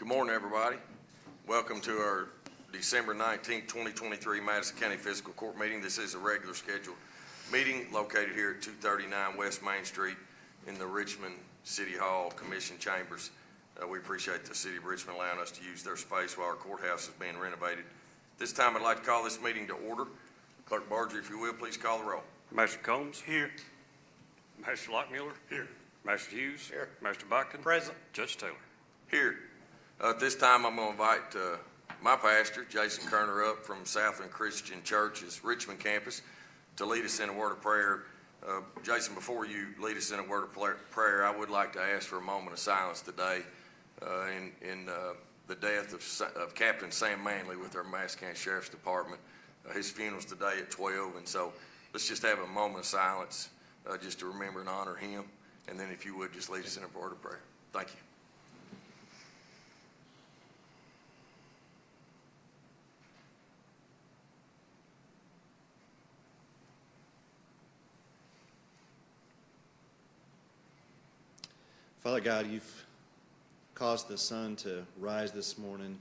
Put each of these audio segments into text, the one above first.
Good morning, everybody. Welcome to our December 19th, 2023 Madison County Fiscal Court meeting. This is a regular scheduled meeting located here at 239 West Main Street in the Richmond City Hall Commission Chambers. We appreciate the City of Richmond allowing us to use their space while our courthouse is being renovated. This time I'd like to call this meeting to order. Clerk Barger, if you will, please call the roll. Master Combs. Here. Master Lockmuller. Here. Master Hughes. Here. Master Botkin. Present. Judge Taylor. Here. At this time, I'm going to invite my pastor, Jason Kerner, up from Southland Christian Church's Richmond campus to lead us in a word of prayer. Jason, before you lead us in a word of prayer, I would like to ask for a moment of silence today in the death of Captain Sam Manley with our Madison County Sheriff's Department. His funeral's today at 12, and so let's just have a moment of silence just to remember and honor him. And then if you would, just lead us in a word of prayer. Thank you. Father God, you've caused the sun to rise this morning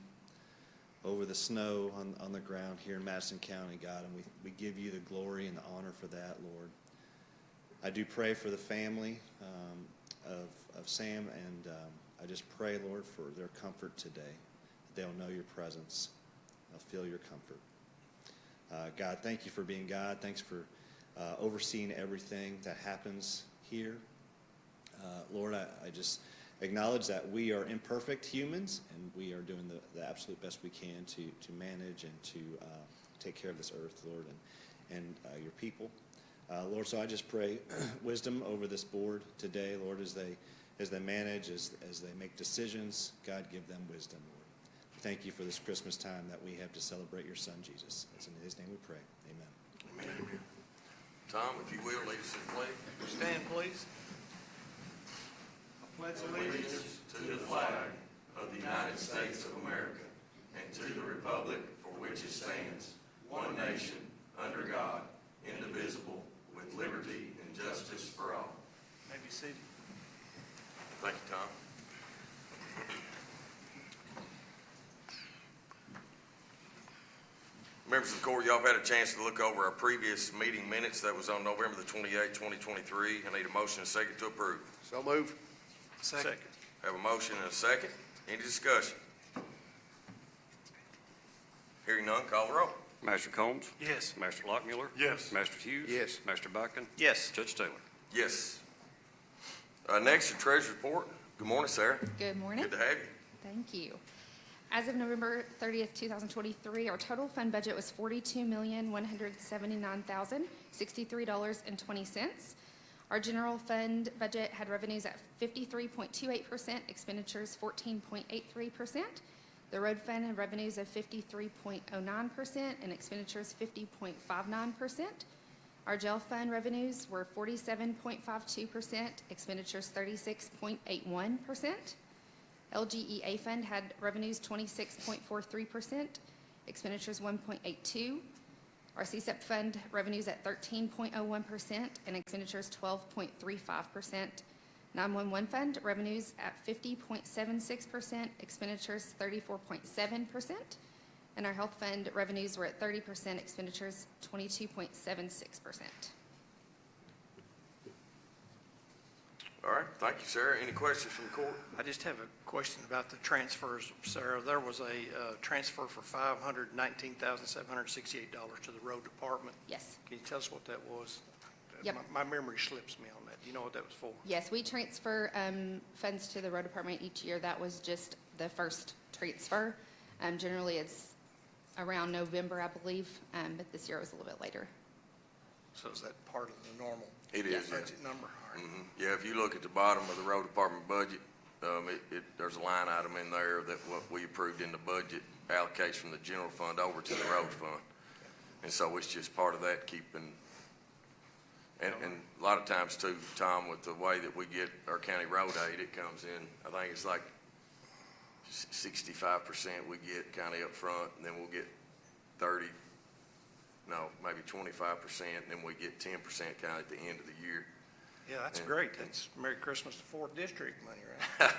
over the snow on the ground here in Madison County, God, and we give you the glory and the honor for that, Lord. I do pray for the family of Sam, and I just pray, Lord, for their comfort today. They'll know your presence. They'll feel your comfort. God, thank you for being God. Thanks for overseeing everything that happens here. Lord, I just acknowledge that we are imperfect humans, and we are doing the absolute best we can to manage and to take care of this earth, Lord, and your people. Lord, so I just pray wisdom over this board today, Lord, as they manage, as they make decisions. God, give them wisdom, Lord. Thank you for this Christmas time that we have to celebrate your Son, Jesus. It's in his name we pray. Amen. Amen. Tom, if you will, lead us in the pledge. Stand, please. Pledge allegiance to the flag of the United States of America and to the republic for which it stands, one nation, under God, indivisible, with liberty and justice for all. May be seated. Thank you, Tom. Members of the court, y'all have had a chance to look over our previous meeting minutes. That was on November the 28th, 2023. I need a motion and a second to approve. So move. Second. Have a motion and a second. Any discussion? Hearing none, call the roll. Master Combs. Yes. Master Lockmuller. Yes. Master Hughes. Yes. Master Botkin. Yes. Judge Taylor. Yes. Next, your treasurer's report. Good morning, Sarah. Good morning. Good to have you. Thank you. As of November 30th, 2023, our total fund budget was $42,179,063.20. Our general fund budget had revenues at 53.28%, expenditures 14.83%. The road fund had revenues of 53.09% and expenditures 50.59%. Our jail fund revenues were 47.52%, expenditures 36.81%. LGEA fund had revenues 26.43%, expenditures 1.82%. Our CSEP fund revenues at 13.01% and expenditures 12.35%. 911 fund revenues at 50.76%, expenditures 34.7%. And our health fund revenues were at 30%, expenditures 22.76%. All right. Thank you, Sarah. Any questions from the court? I just have a question about the transfers, Sarah. There was a transfer for $519,768 to the road department. Yes. Can you tell us what that was? Yep. My memory slips me on that. Do you know what that was for? Yes, we transfer funds to the road department each year. That was just the first transfer. Generally, it's around November, I believe, but this year it was a little bit later. So is that part of the normal It is. Yeah. budget number? All right. Yeah, if you look at the bottom of the road department budget, there's a line item in there that what we approved in the budget allocates from the general fund over to the road fund. And so it's just part of that keeping, and a lot of times too, Tom, with the way that we get our county road aid, it comes in, I think it's like 65% we get county up front, and then we'll get 25%, and then we get 10% kind of at the end of the year. Yeah, that's great. That's Merry Christmas to 4th District money, right?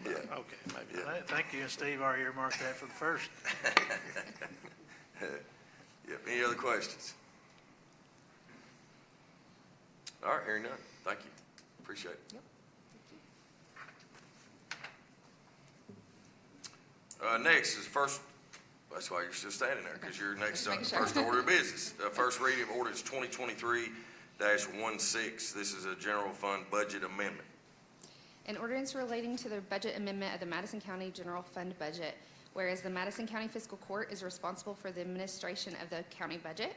Yeah. Okay, maybe Yeah. not. Thank you, and Steve already earmarked that for the first. Yep, any other questions? All right, hearing none. Thank you. Appreciate it. Next is first, that's why you're still standing there, because you're next Just on making the sure. first order of business. First reading of ordinance 2023-16. This is a general fund budget amendment. An ordinance relating to the budget amendment of the Madison County General Fund budget, whereas the Madison County Fiscal Court is responsible for the administration of the county budget,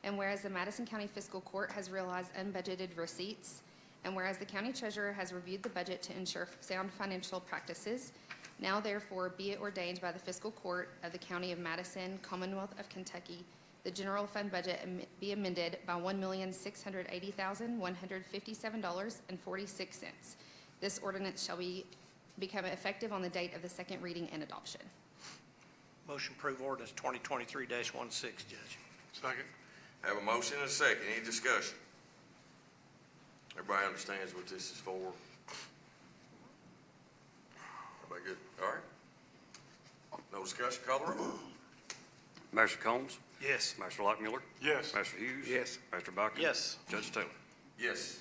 and whereas the Madison County Fiscal Court has realized unbudgeted receipts, and whereas the county treasurer has reviewed the budget to ensure sound financial practices, now therefore be it ordained by the Fiscal Court of the County of Madison, Commonwealth of Kentucky, the general fund budget be amended by $1,680,157.46. This ordinance shall become effective on the date of the second reading and adoption. Motion approve ordinance 2023-16, Judge. Second. Have a motion and a second. Any discussion? Everybody understands what this is for? Everybody good? All right. No discussion, call the roll. Master Combs? Yes. Master Lockmiller? Yes. Master Hughes? Yes. Master Buckner? Yes. Judge Taylor? Yes.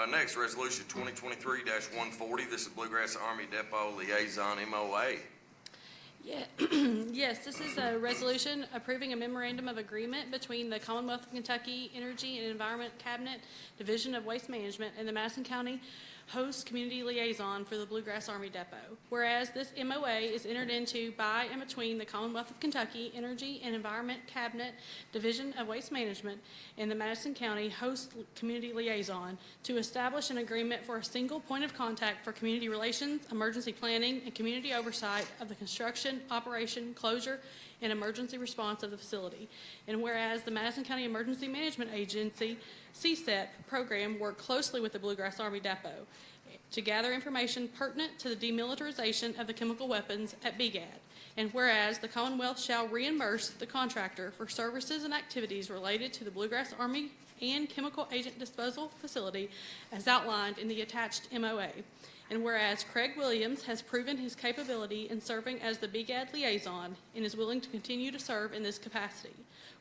Next, resolution 2023-140. This is Bluegrass Army Depot Liaison MOA. Yeah, yes, this is a resolution approving a memorandum of agreement between the Commonwealth of Kentucky Energy and Environment Cabinet Division of Waste Management and the Madison County Host Community Liaison for the Bluegrass Army Depot. Whereas this MOA is entered into by and between the Commonwealth of Kentucky Energy and Environment Cabinet Division of Waste Management and the Madison County Host Community Liaison to establish an agreement for a single point of contact for community relations, emergency planning, and community oversight of the construction, operation, closure, and emergency response of the facility. And whereas the Madison County Emergency Management Agency, CSET program worked closely with the Bluegrass Army Depot to gather information pertinent to the demilitarization of the chemical weapons at BGAD. And whereas the Commonwealth shall reimburse the contractor for services and activities related to the Bluegrass Army and Chemical Agent Disposal Facility as outlined in the attached MOA. And whereas Craig Williams has proven his capability in serving as the BGAD liaison and is willing to continue to serve in this capacity.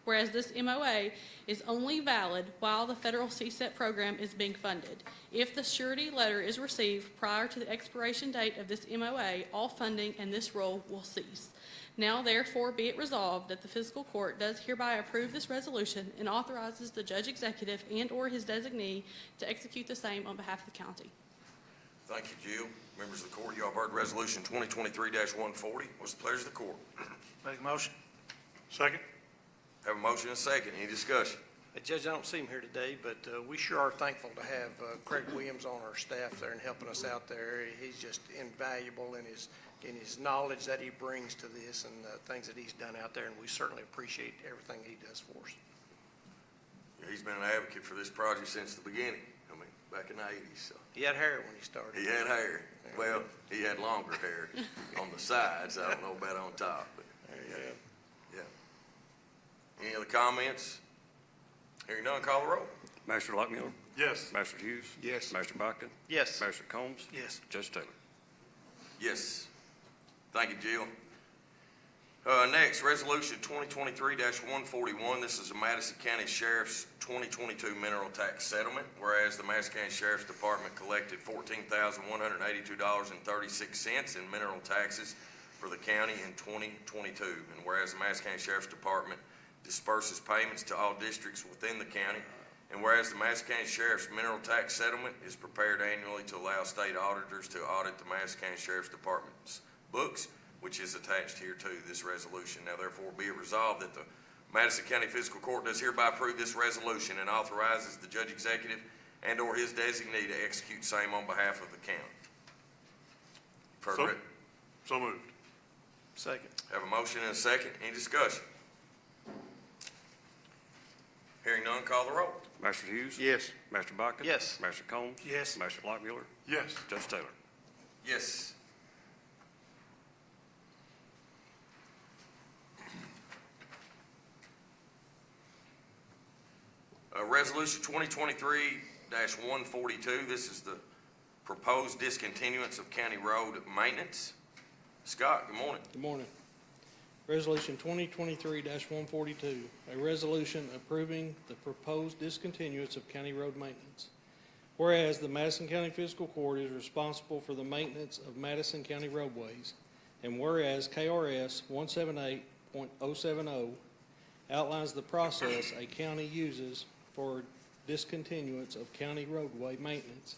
Whereas this MOA is only valid while the federal CSET program is being funded. If the surety letter is received prior to the expiration date of this MOA, all funding and this role will cease. Now therefore be it resolved that the fiscal court does hereby approve this resolution and authorizes the judge executive and/or his designee to execute the same on behalf of the county. Thank you, Jill. Members of the court, you all have heard resolution 2023-140. What's the pleasure of the court? Make a motion. Second. Have a motion and a second. Any discussion? Hey, Judge, I don't see him here today, but we sure are thankful to have Craig Williams on our staff there and helping us out there. He's just invaluable in his knowledge that he brings to this and things that he's done out there, and we certainly appreciate everything he does for us. Yeah, he's been an advocate for this project since the beginning. I mean, back in the 80s. So. He had hair when he started. He had hair. Well, he had longer hair on the sides. I don't know about on top. But There you go. yeah. Any other comments? Hearing none, call the roll. Master Lockmiller? Yes. Master Hughes? Yes. Master Buckner? Yes. Master Combs? Yes. Judge Taylor? Yes. Thank you, Jill. Next, resolution 2023-141. This is the Madison County Sheriff's 2022 mineral tax settlement. Whereas the Madison County Sheriff's Department collected $14,182.36 in mineral taxes for the county in 2022. And whereas the Madison County Sheriff's Department disperses payments to all districts within the county. And whereas the Madison County Sheriff's mineral tax settlement is prepared annually to allow state auditors to audit the Madison County Sheriff's Department's books, which is attached here to this resolution. Now therefore be it resolved that the Madison County Fiscal Court does hereby approve this resolution and authorizes the judge executive and or his designee to execute same on behalf of the county. You've heard it. So moved. Second. Have a motion and a second. Any discussion? Hearing none, call the roll. Master Hughes? Yes. Master Buckner? Yes. Master Combs? Yes. Master Lockmiller? Yes. Judge Taylor? Yes. Resolution 2023-142, this is the proposed discontinuance of county road maintenance. Scott, good morning. Good morning. Resolution 2023-142, a resolution approving the proposed discontinuance of county road maintenance. Whereas the Madison County Fiscal Court is responsible for the maintenance of Madison County roadways, and whereas KRS 178.070 outlines the process a county uses for discontinuance of county roadway maintenance,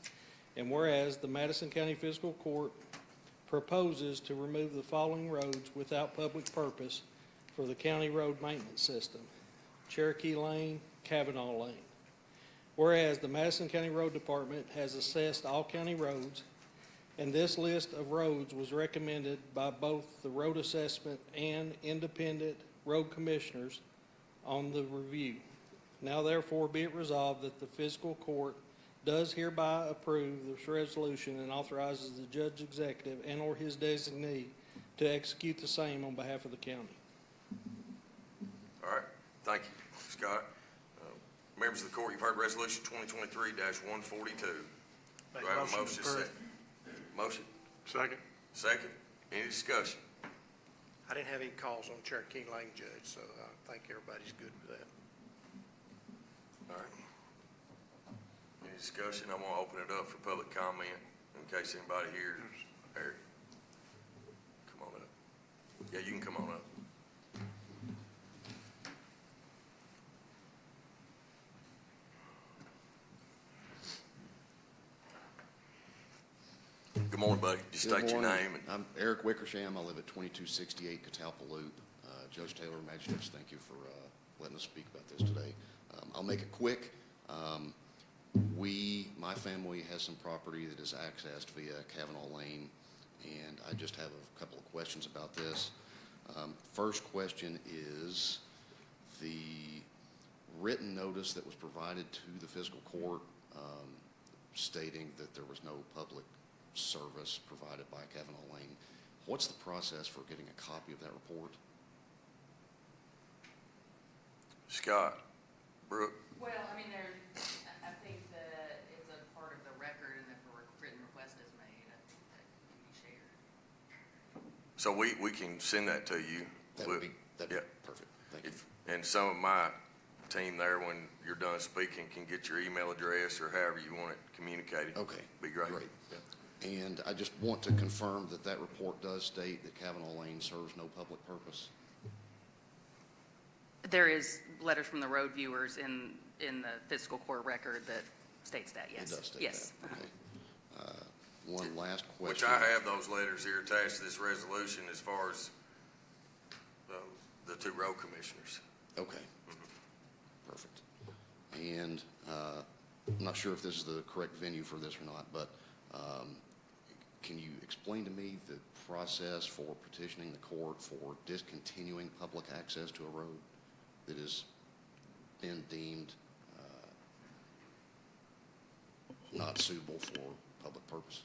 and whereas the Madison County Fiscal Court proposes to remove the following roads without public purpose for the county road maintenance system: Cherokee Lane, Kavanaugh Lane. Whereas the Madison County Road Department has assessed all county roads, and this list of roads was recommended by both the road assessment and independent road commissioners on the review. Now therefore be it resolved that the fiscal court does hereby approve this resolution and authorizes the judge executive and/or his designee to execute the same on behalf of the county. All right, thank you, Scott. Members of the court, you've heard Resolution 2023-142. Do I have a motion? Motion? Second. Second. Any discussion? I didn't have any calls on Cherokee Lane, Judge, so I think everybody's good with that. All right. Any discussion? I'm gonna open it up for public comment in case anybody here. Eric, come on up. Yeah, you can come on up. Good morning, buddy. Just Good state your morning. name and I'm Eric Wickersham. I live at 2268 Catalpa Loop. Judge Taylor, Magistrates, thank you for letting us speak about this today. I'll make it quick. My family has some property that is accessed via Kavanaugh Lane, and I just have a couple of questions about this. First question is the written notice that was provided to the fiscal court stating that there was no public service provided by Kavanaugh Lane. What's the process for getting a copy of that report? Scott, Brooke. Well, I mean, I think that it's a part of the record, and if a written request is made, I think that can be shared. So we can send that to you. That'd be perfect. Thank you. And some of my team there, when you're done speaking, can get your email address or however you want it communicated. Okay. Be great. Great. And I just want to confirm that that report does state that Kavanaugh Lane serves no public purpose. There is letters from the road viewers in the fiscal court record that states that, yes. It does state yes. that. Okay. One last question. Which I have those letters here attached to this resolution as far as the two road commissioners. Okay. Perfect. And I'm not sure if this is the correct venue for this or not, but can you explain to me the process for petitioning the court for discontinuing public access to a road that has been deemed not suitable for public purpose?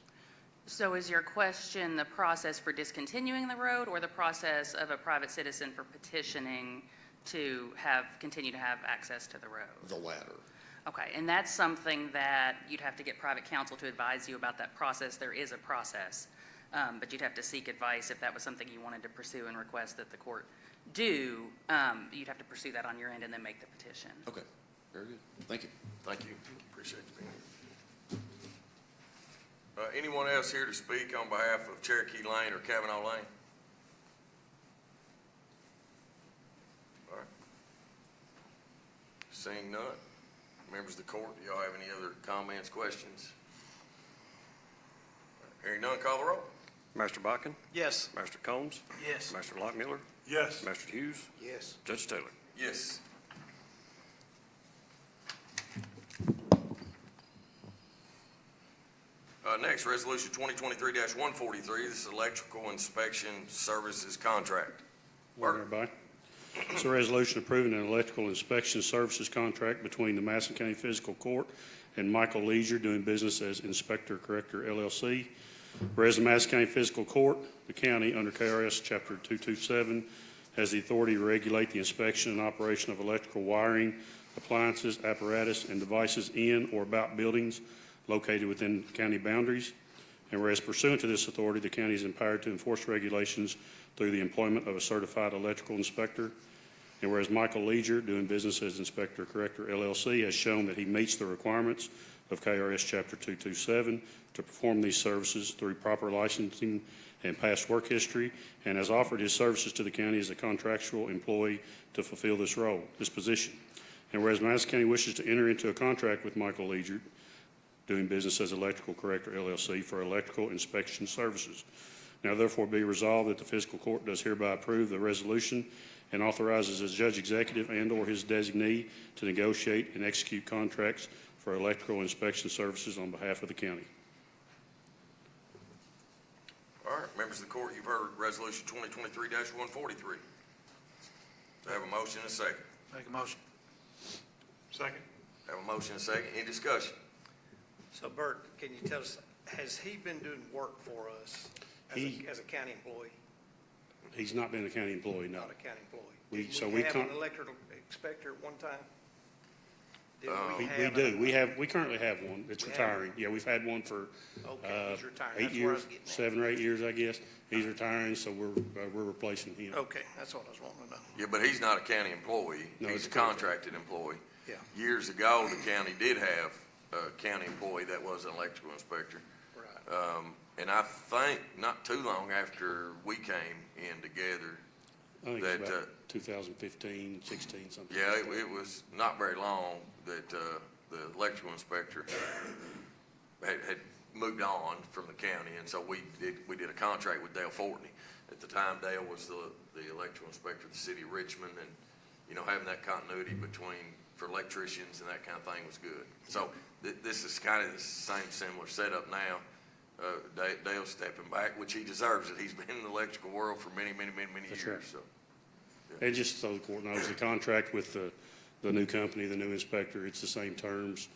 So is your question the process for discontinuing the road, or the process of a private citizen for petitioning to continue to have access to the road? The latter. Okay, and that's something that you'd have to get private counsel to advise you about that process. There is a process, but you'd have to seek advice if that was something you wanted to pursue and request that the court do. You'd have to pursue that on your end and then make the petition. Okay, very good. Thank you. Thank you. Appreciate you being here. Anyone else here to speak on behalf of Cherokee Lane or Kavanaugh Lane? All right. Seeing none. Members of the court, do y'all have any other comments, questions? Hearing none, call the roll. Master Botkin, Yes. Master Combs, Yes. Master Lockmiller, Yes. Master Hughes, Yes. Judge Taylor. Yes. Next, Resolution 2023-143. This is Electrical Inspection Services Contract. Morning, everybody. It's a resolution approving an electrical inspection services contract between the Madison County Fiscal Court and Michael Leisure, doing business as Inspector Corrector LLC. Whereas the Madison County Fiscal Court, the county, under KRS Chapter 227, has the authority to regulate the inspection and operation of electrical wiring appliances, apparatus, and devices in or about buildings located within county boundaries. And whereas pursuant to this authority, the county is empowered to enforce regulations through the employment of a certified electrical inspector. And whereas Michael Leisure, doing business as Inspector Corrector LLC, has shown that he meets the requirements of KRS Chapter 227 to perform these services through proper licensing and past work history, and has offered his services to the county as a contractual employee to fulfill this role, this position. And whereas Madison County wishes to enter into a contract with Michael Leisure, doing business as Electrical Corrector LLC, for electrical inspection services. Now therefore be resolved that the fiscal court does hereby approve the resolution and authorizes the judge executive and/or his designee to negotiate and execute contracts for electrical inspection services on behalf of the county. All right, members of the court, you've heard Resolution 2023-143. Do I have a motion and a second? Make a motion. Second. Have a motion and a second. Any discussion? So Bert, can you tell us, has he been doing work for us as a county employee? He's not been a county employee, no. Not a county employee? We- Did so we we have can't- an electrical inspector at one time? Did We have do. an- We currently have one. It's We have retiring. Yeah, we've had one for Okay, he's retiring. 8 That's where I was years, getting at. 7 or 8 years, I guess. He's retiring, so we're replacing him. Okay, that's what I was wanting to know. Yeah, but he's not a county employee. No, He's it's a a contract. contracted employee. Yeah. Years ago, the county did have a county employee that was an electrical inspector. Right. And I think not too long after we came in together, I think that, it's about 2015, 16, something. yeah, like that. it was not very long that the electrical inspector had moved on from the county, and so we did a contract with Dale Fortney. At the time, Dale was the electrical inspector of the city of Richmond, and, you know, having that continuity for electricians and that kind of thing was good. So this is kind of the same similar setup now. Dale's stepping back, which he deserves it. He's been in the electrical world for many That's years, right. so. And just so the court knows, the contract with the new company, the new inspector, it's the same terms.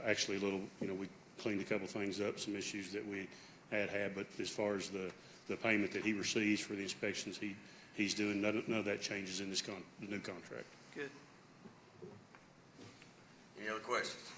Actually, we cleaned a couple things up, some issues that we had, but as far as the payment that he receives for the inspections he's doing, none of that changes in the new contract. Good. Any other questions?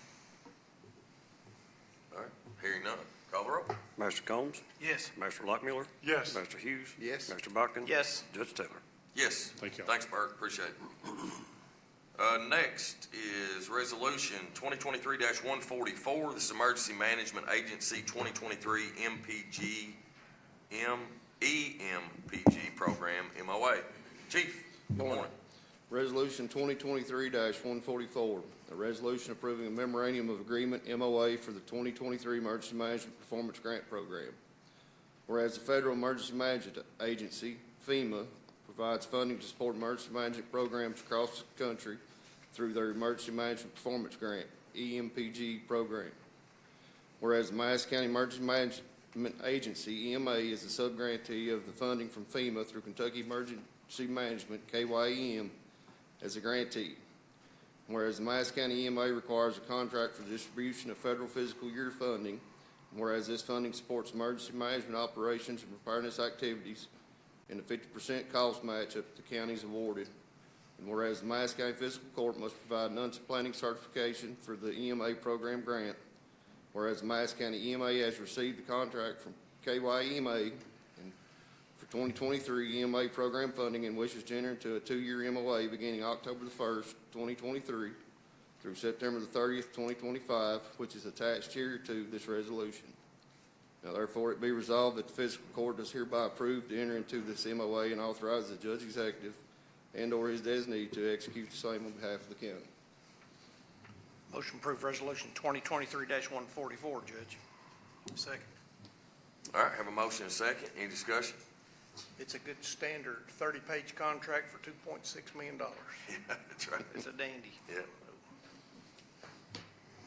All right, hearing none. Call the roll. Mr. Combs? Yes. Mr. Lockmiller? Yes. Mr. Hughes? Yes. Mr. Buckin? Yes. Judge Taylor? Yes. Thank you. Thanks, Bert. Appreciate it. Next is Resolution 2023-144. This is Emergency Management Agency 2023 EMPG Program, MOA. Chief, good morning. Resolution 2023-144, a resolution approving a memorandum of agreement, MOA, for the 2023 Emergency Management Performance Grant Program. Whereas the Federal Emergency Management Agency, FEMA, provides funding to support emergency management programs across the country through their Emergency Management Performance Grant, EMPG program. Whereas the Madison County Emergency Management Agency, EMA, is the subgrantee of the funding from FEMA through Kentucky Emergency Management, KYEM, as a grantee. Whereas the Madison County EMA requires a contract for the distribution of federal fiscal year funding, whereas this funding supports emergency management operations and preparedness activities, and a 50% cost match up to the counties awarded. And whereas the Madison County Fiscal Court must provide non-planning certification for the EMA program grant, whereas the Madison County EMA has received the contract from KYEMA for 2023 EMA program funding and wishes to enter into a 2-year MOA beginning October the 1st, 2023 through September the 30th, 2025, which is attached here to this resolution. Now therefore it be resolved that the fiscal court does hereby approve to enter into this MOA and authorize the judge executive and/or his designee to execute the same on behalf of the county. Motion approved resolution 2023-144, Judge. Second. All right, have a motion and a second. Any discussion? It's a good standard 30-page contract for $2.6 million. Yeah, that's right. It's a dandy. Yeah.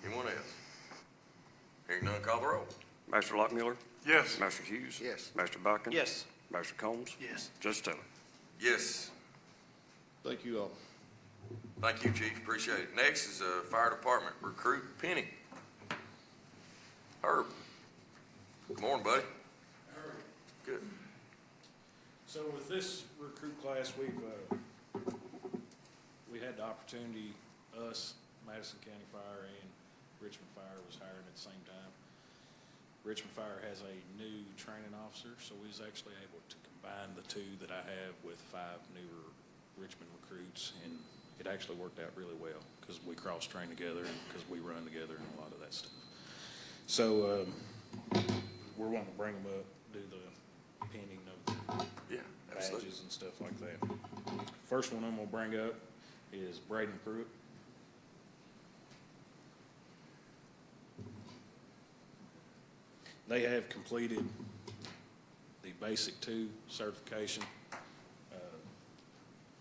Anyone else? Hearing none, call the roll. Mr. Lockmiller? Yes. Mr. Hughes? Yes. Mr. Buckin? Yes. Mr. Combs? Yes. Judge Taylor? Yes. Thank you all. Thank you, Chief. Appreciate it. Next is Fire Department Recruit Penny. Herb. Good morning, buddy. Good. So with this recruit class, we had the opportunity us, Madison County Fire, and Richmond Fire was hiring at the same time. Richmond Fire has a new training officer, so we was actually able to combine the two that I have with 5 newer Richmond recruits, and it actually worked out really well because we cross-train together and because we run together and a lot of that stuff. So we're wanting to bring them up, do the pinning of the Yeah, absolutely. badges and stuff like that. First one I'm gonna bring up is Braden Pruitt. They have completed the Basic 2 certification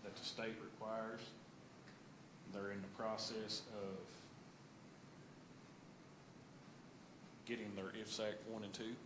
that the state requires. They're in the process of getting their IFSAC 1 and 2.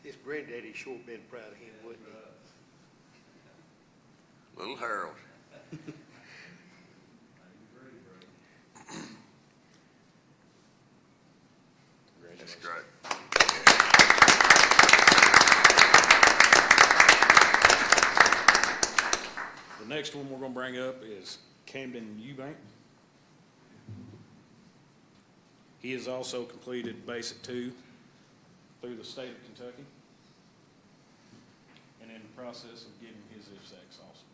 His granddaddy sure been proud of him, wouldn't he? Little Harold. That's great. The next one we're gonna bring up is Camden Eubank. He has also completed Basic 2 through the state of Kentucky and in the process of getting his IFSACs also.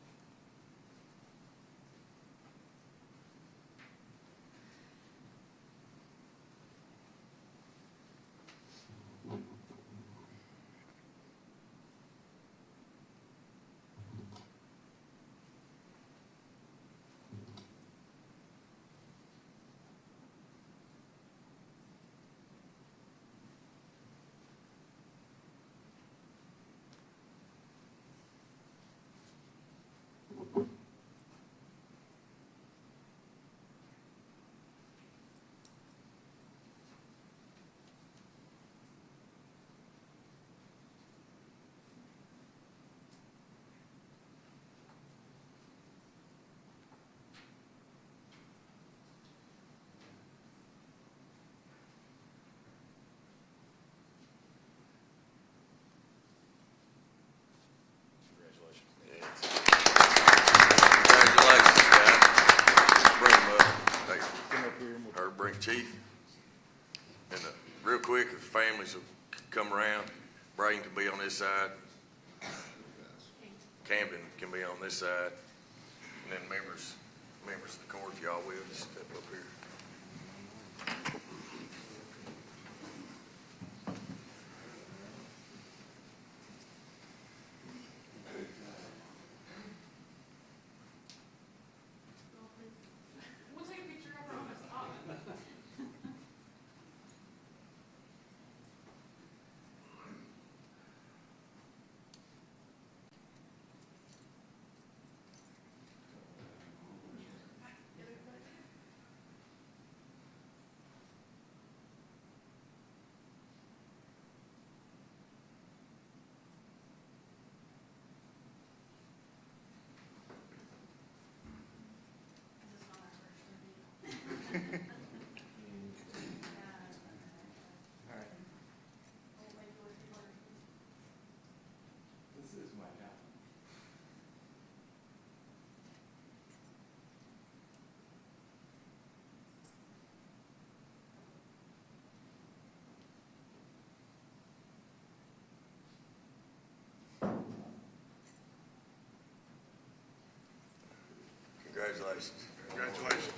Congratulations, guys. Bring them up. Hey, Come up here and we'll or bring Chief. And real quick, if the families will come around, Braden can be on this side. Camden can be on this side. And then members of the court, if y'all will, just step up here. Congratulations. Congratulations.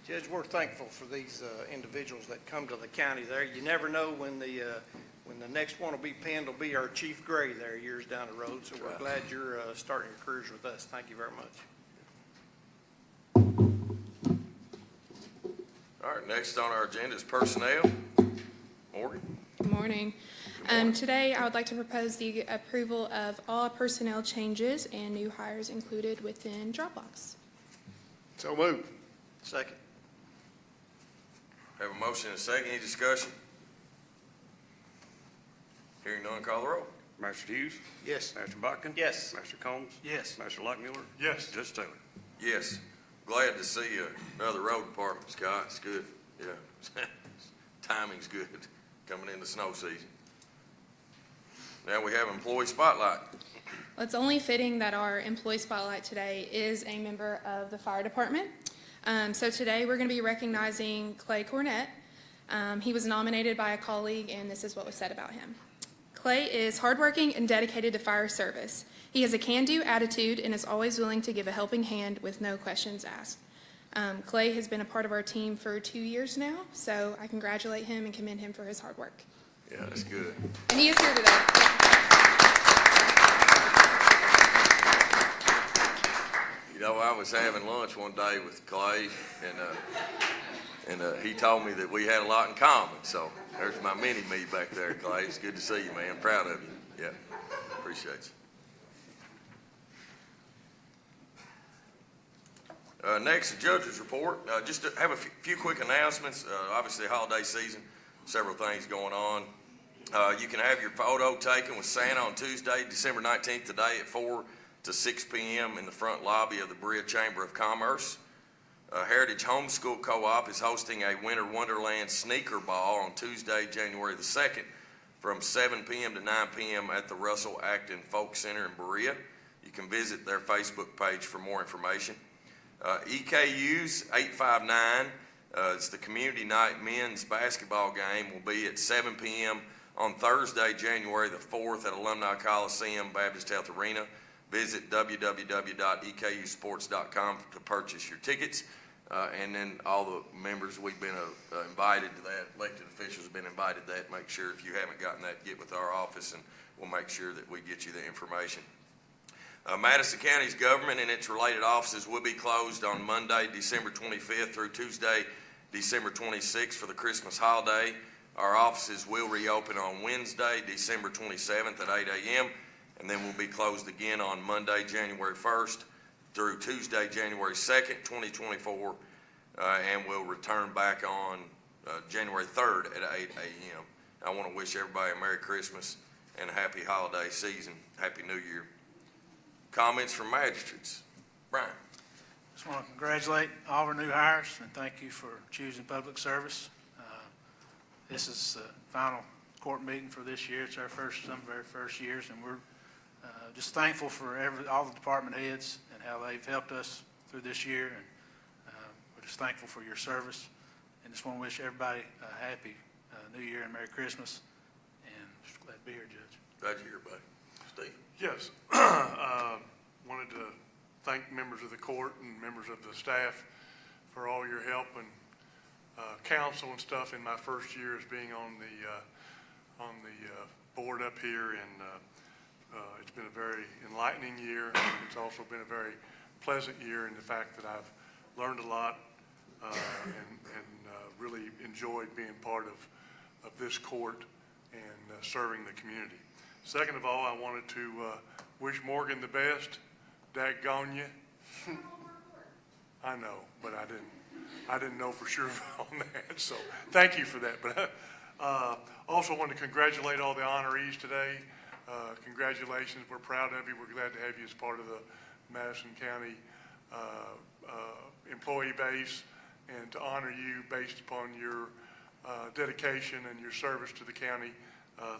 Judge, we're thankful for these individuals that come to the county there. You never know when the next one will be pinned, will be our Chief Gray there years down the road. So we're glad you're starting your careers with us. Thank you very much. All right, next on our agenda is personnel. Morgan? Good morning. Today, I would like to propose the approval of all personnel changes and new hires included within Dropbox. So moved. Second. Have a motion and a second. Any discussion? Hearing none, call the roll. Master Hughes, Yes. Master Botkin. Yes. Master Combs, Yes. Master Lockmiller, Yes. Judge Taylor. Yes. Glad to see another road department, Scott. It's good. Yeah. Timing's good coming into snow season. Now we have employee spotlight. Well, it's only fitting that our employee spotlight today is a member of the fire department. So today, we're going to be recognizing Clay Cornett. He was nominated by a colleague, and this is what was said about him. Clay is hardworking and dedicated to fire service. He has a can-do attitude and is always willing to give a helping hand with no questions asked. Clay has been a part of our team for 2 years now, so I congratulate him and commend him for his hard work. Yeah, that's good. And he is here today. You know, I was having lunch one day with Clay, and he told me that we had a lot in common. So there's my mini-me back there, Clay. It's good to see you, man. Proud of you. Yeah, appreciate you. Next, the judge's report. Just to have a few quick announcements. Obviously, holiday season, several things going on. You can have your photo taken with Santa on Tuesday, December 19th, today at 4 to 6 p.m. in the front lobby of the Berea Chamber of Commerce. Heritage Homeschool Co-op is hosting a Winter Wonderland Sneaker Ball on Tuesday, January the 2nd from 7 p.m. to 9 p.m. at the Russell Acton Folk Center in Berea. You can visit their Facebook page for more information. EKU's 859, it's the community night men's basketball game, will be at 7 p.m. on Thursday, January the 4th at Alumni Coliseum Baptist Health Arena. Visit www.ekusports.com to purchase your tickets. And then all the members, we've been invited to that, elected officials have been invited to that. Make sure if you haven't gotten that, get with our office and we'll make sure that we get you the information. Madison County's government and its related offices will be closed on Monday, December 25th through Tuesday, December 26th for the Christmas holiday. Our offices will reopen on Wednesday, December 27th at 8 a.m. and then we'll be closed again on Monday, January 1st through Tuesday, January 2nd, 2024, and we'll return back on January 3rd at 8 a.m. I want to wish everybody a Merry Christmas and a happy holiday season. Happy New Year. Comments from magistrates? Brian. Just want to congratulate all of our new hires and thank you for choosing public service. This is the final court meeting for this year. It's some of our very first years, and we're just thankful for all the department heads and how they've helped us through this year. And we're just thankful for your service, and just want to wish everybody a happy New Year and Merry Christmas. And just glad to be here, Judge. Glad you're here, buddy. Steve. Yes. Wanted to thank members of the court and members of the staff for all your help and counsel and stuff in my first year as being on the board up here, and it's been a very enlightening year. It's also been a very pleasant year in the fact that I've learned a lot and really enjoyed being part of this court and serving the community. Second of all, I wanted to wish Morgan the best. Daggone you. I know, but I didn't know for sure on that, so thank you for that. But also want to congratulate all the honorees today. Congratulations, we're proud of you. We're glad to have you as part of the Madison County employee base and to honor you based upon your dedication and your service to the county.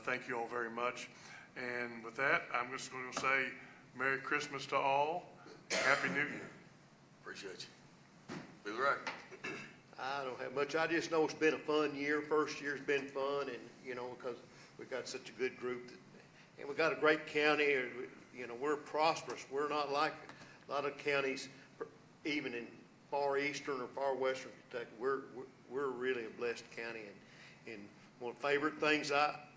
Thank you all very much. And with that, I'm just going to say Merry Christmas to all. Happy New Year. Appreciate you. Bill Wright. I don't have much. I just know it's been a fun year. First year's been fun, and, because we've got such a good group. And we've got a great county. We're prosperous. We're not like a lot of counties, even in far eastern or far western Kentucky. We're really a blessed county. And one of the favorite things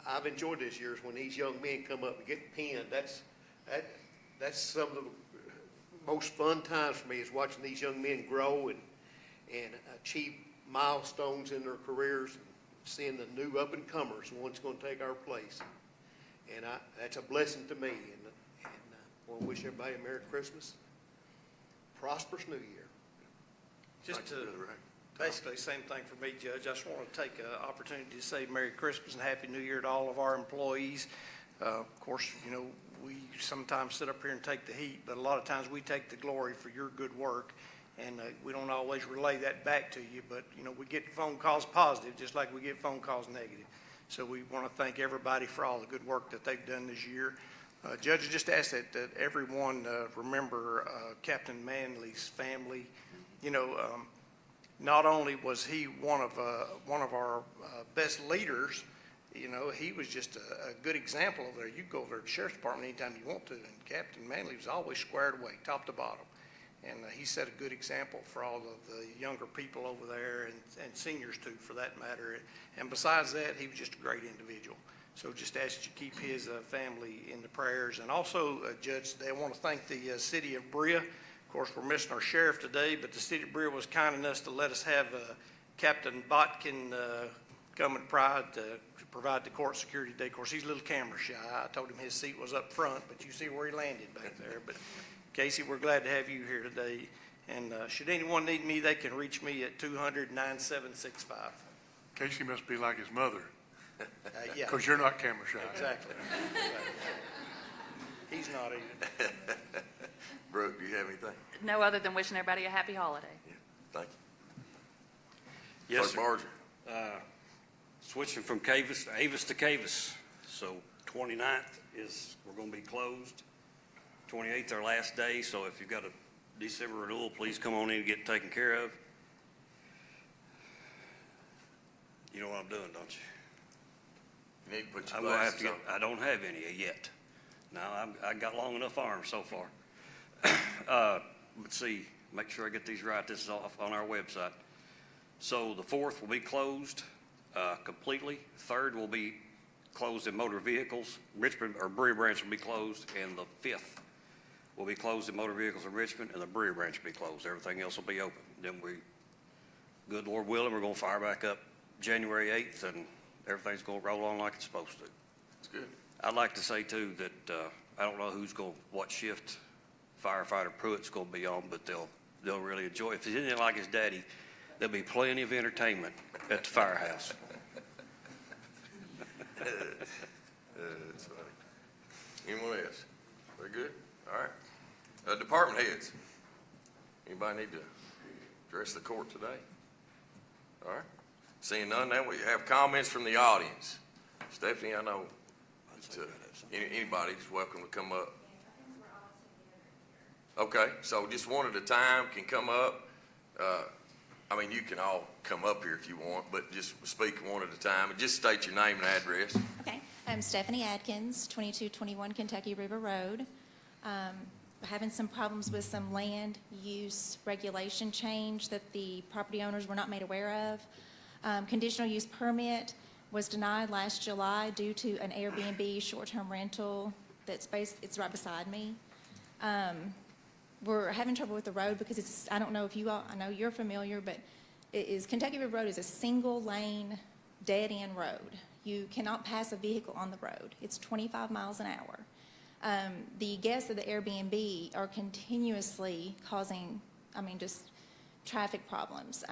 I've enjoyed this year is when these young men come up and get pinned. That's some of the most fun times for me, is watching these young men grow and achieve milestones in their careers, seeing the new up-and-comers, the ones going to take our place. And that's a blessing to me. And I want to wish everybody a Merry Christmas, prosperous New Year. Just to, basically, same thing for me, Judge. I just want to take an opportunity to say Merry Christmas and Happy New Year to all of our employees. Of course, you know, we sometimes sit up here and take the heat, but a lot of times we take the glory for your good work. And we don't always relay that back to you, but, you know, we get phone calls positive, just like we get phone calls negative. So we want to thank everybody for all the good work that they've done this year. Judge, I just ask that everyone remember Captain Manley's family. You know, not only was he one of our best leaders, you know, he was just a good example over there. You go over to the Sheriff's Department anytime you want to, and Captain Manley was always squared away, top to bottom. And he set a good example for all of the younger people over there and seniors too, for that matter. And besides that, he was just a great individual. So just ask that you keep his family in the prayers. And also, Judge, I want to thank the city of Brea. Of course, we're missing our sheriff today, but the city of Brea was kind enough to let us have Captain Botkin come and provide the court security today. Of course, he's a little camera shy. I told him his seat was up front, but you see where he landed back there. But Casey, we're glad to have you here today. And should anyone need me, they can reach me at 200-9765. Casey must be like his mother, Yeah. because you're not camera shy. Exactly. He's not either. Brooke, do you have anything? No other than wishing everybody a happy holiday. Yeah, thank you. Yes, Clerk sir. Barger. Switching from Avis to Cavis. So 29th we're going to be closed. 28th, our last day, so if you've got a December renewal, please come on in and get it taken care of. You know what I'm doing, don't you? You need to put your I'm gonna have to glasses get, on. I don't have any yet. No, I got long enough arms so far. Let's see, make sure I get these right. This is off on our website. So the 4th will be closed completely. 3rd will be closed in motor vehicles. Richmond or Brea branch will be closed, and the 5th will be closed in motor vehicles in Richmond, and the Brea branch will be closed. Everything else will be open. Then good Lord willing, we're going to fire back up January 8th, and everything's going to roll on like it's supposed to. That's good. I'd like to say, too, that I don't know what shift firefighter Pruitt's going to be on, but they'll really enjoy it. If he's anything like his daddy, there'll be plenty of entertainment at the firehouse. That's funny. Anyone else? Very good. All right. Department heads. Anybody need to address the court today? All right. Seeing none, now we have comments from the audience. Stephanie, I know anybody's welcome to come up. Okay, so just one at a time can come up. I mean, you can all come up here if you want, but just speak one at a time and just state your name and address. Okay, I'm Stephanie Adkins, 2221 Kentucky River Road. Having some problems with some land use regulation change that the property owners were not made aware of. Conditional use permit was denied last July due to an Airbnb short-term rental it's right beside me. We're having trouble with the road because I don't know if you all, I know you're familiar, but Kentucky River Road is a single lane, dead-end road. You cannot pass a vehicle on the road. It's 25 miles an hour. The guests of the Airbnb are continuously causing, just traffic problems.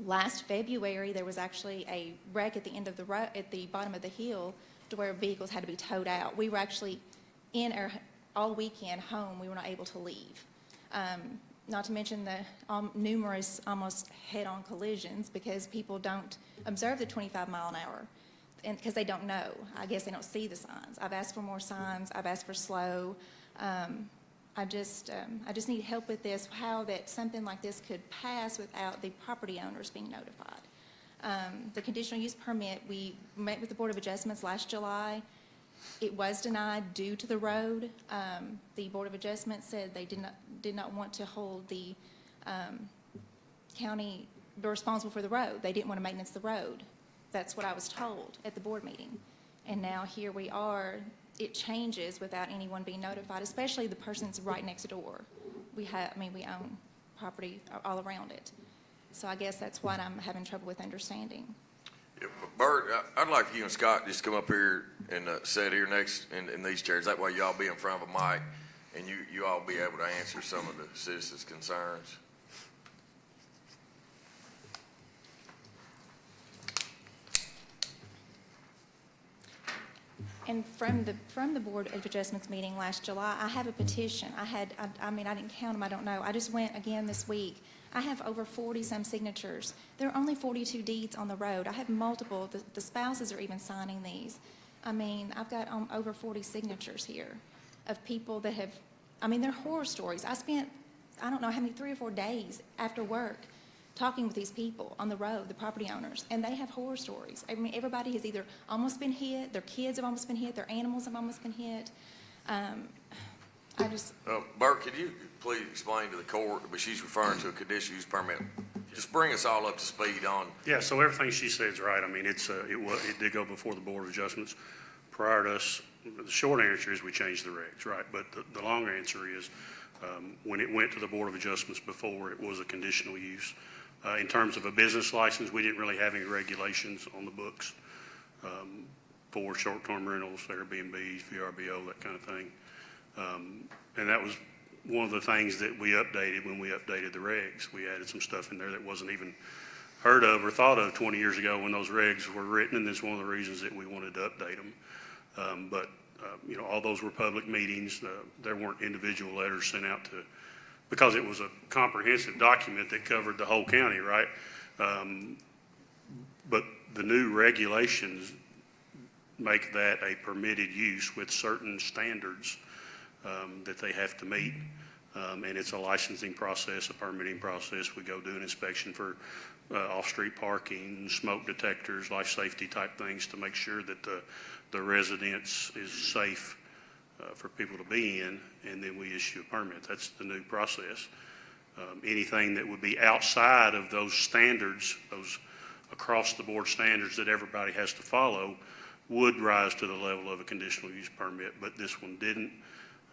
Last February, there was actually a wreck at the end of the road, at the bottom of the hill, to where vehicles had to be towed out. We were actually in our all weekend home. We were not able to leave. Not to mention the numerous almost head-on collisions because people don't observe the 25 mile an hour. And because they don't know. I guess they don't see the signs. I've asked for more signs. I've asked for slow. I just need help with this, how that something like this could pass without the property owners being notified. The conditional use permit, we met with the Board of Adjustments last July. It was denied due to the road. The Board of Adjustments said they did not want to hold the county responsible for the road. They didn't want to maintenance the road. That's what I was told at the board meeting. And now here we are. It changes without anyone being notified, especially the person's right next door. We own property all around it. So I guess that's what I'm having trouble with understanding. Yeah, Bert, I'd like for you and Scott just come up here and sit here next in these chairs. That way y'all be in front of a mic and you all be able to answer some of the citizens' concerns. And from the Board of Adjustments meeting last July, I have a petition. I mean, I didn't count them, I don't know. I just went again this week. I have over 40-some signatures. There are only 42 deeds on the road. I have multiple, the spouses are even signing these. I mean, I've got over 40 signatures here of people that have, I mean, they're horror stories. I spent, I don't know how many, 3 or 4 days after work talking with these people on the road, the property owners, and they have horror stories. I mean, everybody has either almost been hit, their kids have almost been hit, their animals have almost been hit. Bert, could you please explain to the court, but she's referring to a conditional use permit. Just bring us all up to speed on. Yeah, so everything she said is right. I mean, it did go before the Board of Adjustments prior to us. The short answer is we changed the regs, right? But the long answer is when it went to the Board of Adjustments before, it was a conditional use. In terms of a business license, we didn't really have any regulations on the books for short-term rentals, Airbnbs, VRBO, that kind of thing. And that was one of the things that we updated when we updated the regs. We added some stuff in there that wasn't even heard of or thought of 20 years ago when those regs were written, and it's one of the reasons that we wanted to update them. You know, all those were public meetings. There weren't individual letters sent out to, because it was a comprehensive document that covered the whole county, right? But the new regulations make that a permitted use with certain standards that they have to meet. And it's a licensing process, a permitting process. We go do an inspection for off-street parking, smoke detectors, life safety type things to make sure that the residence is safe for people to be in, and then we issue a permit. That's the new process. Anything that would be outside of those standards, those across-the-board standards that everybody has to follow, would rise to the level of a conditional use permit, but this one didn't.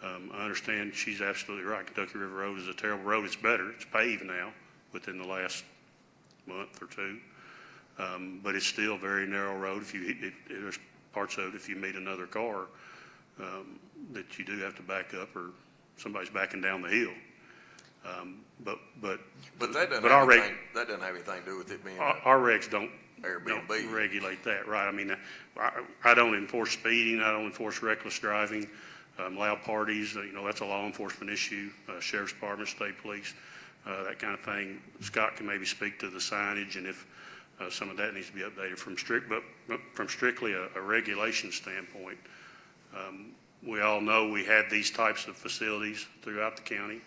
I understand she's absolutely right. Kentucky River Road is a terrible road. It's better. It's paved now within the last month or two. But it's still a very narrow road. There's parts of it, if you meet another car, that you do have to back up or somebody's backing down the hill. But that doesn't have anything to do with it being our regs don't Airbnb. Regulate that, right? I mean, I don't enforce speeding. I don't enforce reckless driving. Loud parties, that's a law enforcement issue. Sheriff's Department, state police, that kind of thing. Scott can maybe speak to the signage and if some of that needs to be updated from strictly a regulation standpoint. We all know we had these types of facilities throughout the county,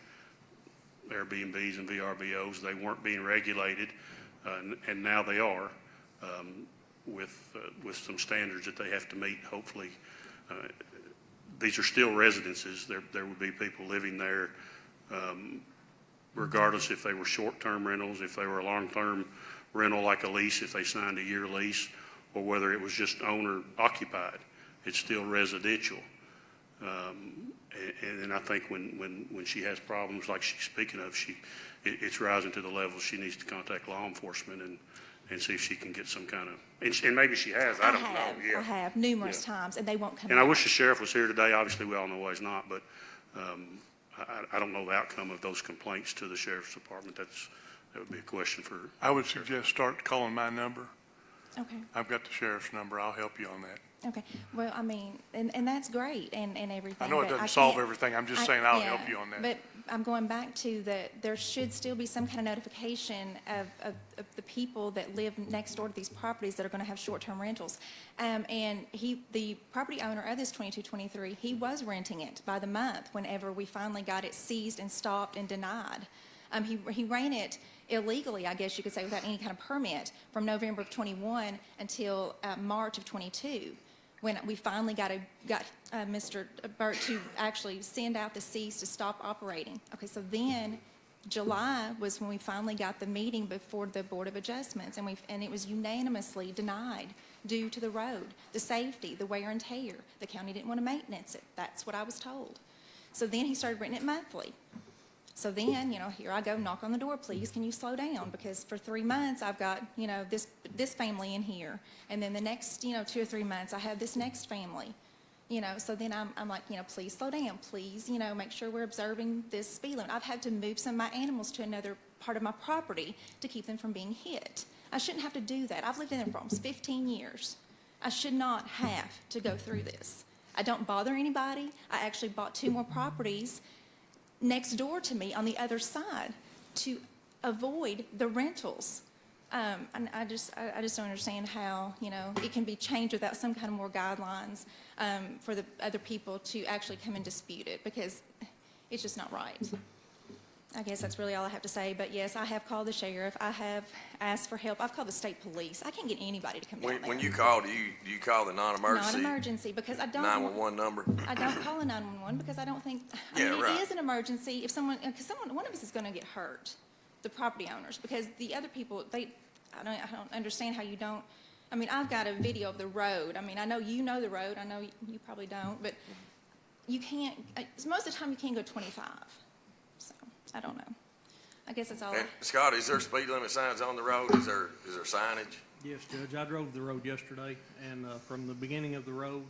Airbnbs and VRBOs. They weren't being regulated, and now they are, with some standards that they have to meet, hopefully. These are still residences. There would be people living there, regardless if they were short-term rentals, if they were a long-term rental like a lease, if they signed a year lease, or whether it was just owner occupied. It's still residential. And I think when she has problems like she's speaking of, it's rising to the level she needs to contact law enforcement and see if she can get some kind of, and maybe she has, I don't know. Yeah. I have numerous times, and they won't come And out. I wish the sheriff was here today. Obviously, we all know why he's not, but I don't know the outcome of those complaints to the sheriff's department. That would be a question for. I would suggest start calling my number. Okay. I've got the sheriff's number. I'll help you on that. Okay, well, I mean, and that's great and everything. I know it but doesn't solve can't- everything. I'm just saying I'll yeah, help you on that. But I'm going back to that there should still be some kind of notification of the people that live next door to these properties that are going to have short-term rentals. And the property owner of this 2223, he was renting it by the month whenever we finally got it seized and stopped and denied. He ran it illegally, I guess you could say, without any kind of permit from November of 21 until March of 22, when we finally got Mr. Burt to actually send out the cease to stop operating. Okay, so then July was when we finally got the meeting before the Board of Adjustments, and it was unanimously denied due to the road, the safety, the wear and tear. The county didn't want to maintenance it. That's what I was told. So then he started renting it monthly. So then, here I go, knock on the door, please, can you slow down? Because for 3 months, I've got, this family in here. And then the next, 2 or 3 months, I have this next family. So then I'm like, please slow down, please, make sure we're observing this speed limit. I've had to move some of my animals to another part of my property to keep them from being hit. I shouldn't have to do that. I've lived in there for almost 15 years. I should not have to go through this. I don't bother anybody. I actually bought 2 more properties next door to me on the other side to avoid the rentals. And I just don't understand how, it can be changed without some kind of more guidelines for the other people to actually come and dispute it, because it's just not right. I guess that's really all I have to say. But yes, I have called the sheriff. I have asked for help. I've called the state police. I can't get anybody to come down there. When you call, do you call the non-emergency? Non-emergency, because I don't. 911 number? I don't call a 911 because I don't think, it is an emergency if because one of us is going to get hurt, the property owners, because the other people, I don't understand how you don't. I've got a video of the road. I know you know the road. I know you probably don't, but you can't, most of the time you can't go 25. So, I don't know. I guess that's all. And Scott, is there speed limit signs on the road? Is there signage? Yes, Judge. I drove the road yesterday, and from the beginning of the road,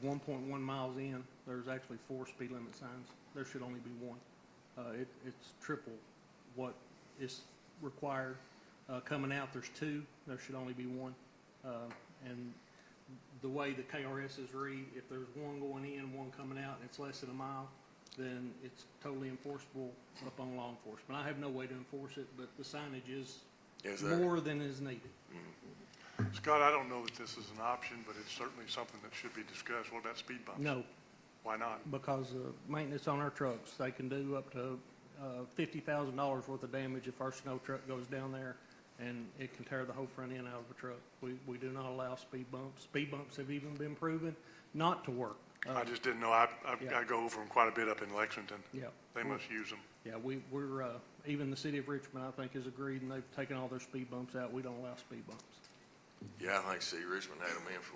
1.1 miles in, there's actually 4 speed limit signs. There should only be 1. It's triple what is required. Coming out, there's 2. There should only be 1. And the way the KRSs read, if there's 1 going in, 1 coming out, and it's less than a mile, then it's totally enforceable upon law enforcement. I have no way to enforce it, but the signage is more than is needed. Scott, I don't know that this is an option, but it's certainly something that should be discussed. What about speed bumps? No. Why not? Because maintenance on our trucks, they can do up to $50,000 worth of damage if our snow truck goes down there, and it can tear the whole front end out of the truck. We do not allow speed bumps. Speed bumps have even been proven not to work. I just didn't know. I go over them quite a bit up in Lexington. Yeah. They must use them. Yeah, we're even the city of Richmond, I think, has agreed, and they've taken all their speed bumps out. We don't allow speed bumps. Yeah, I think City of Richmond had them in for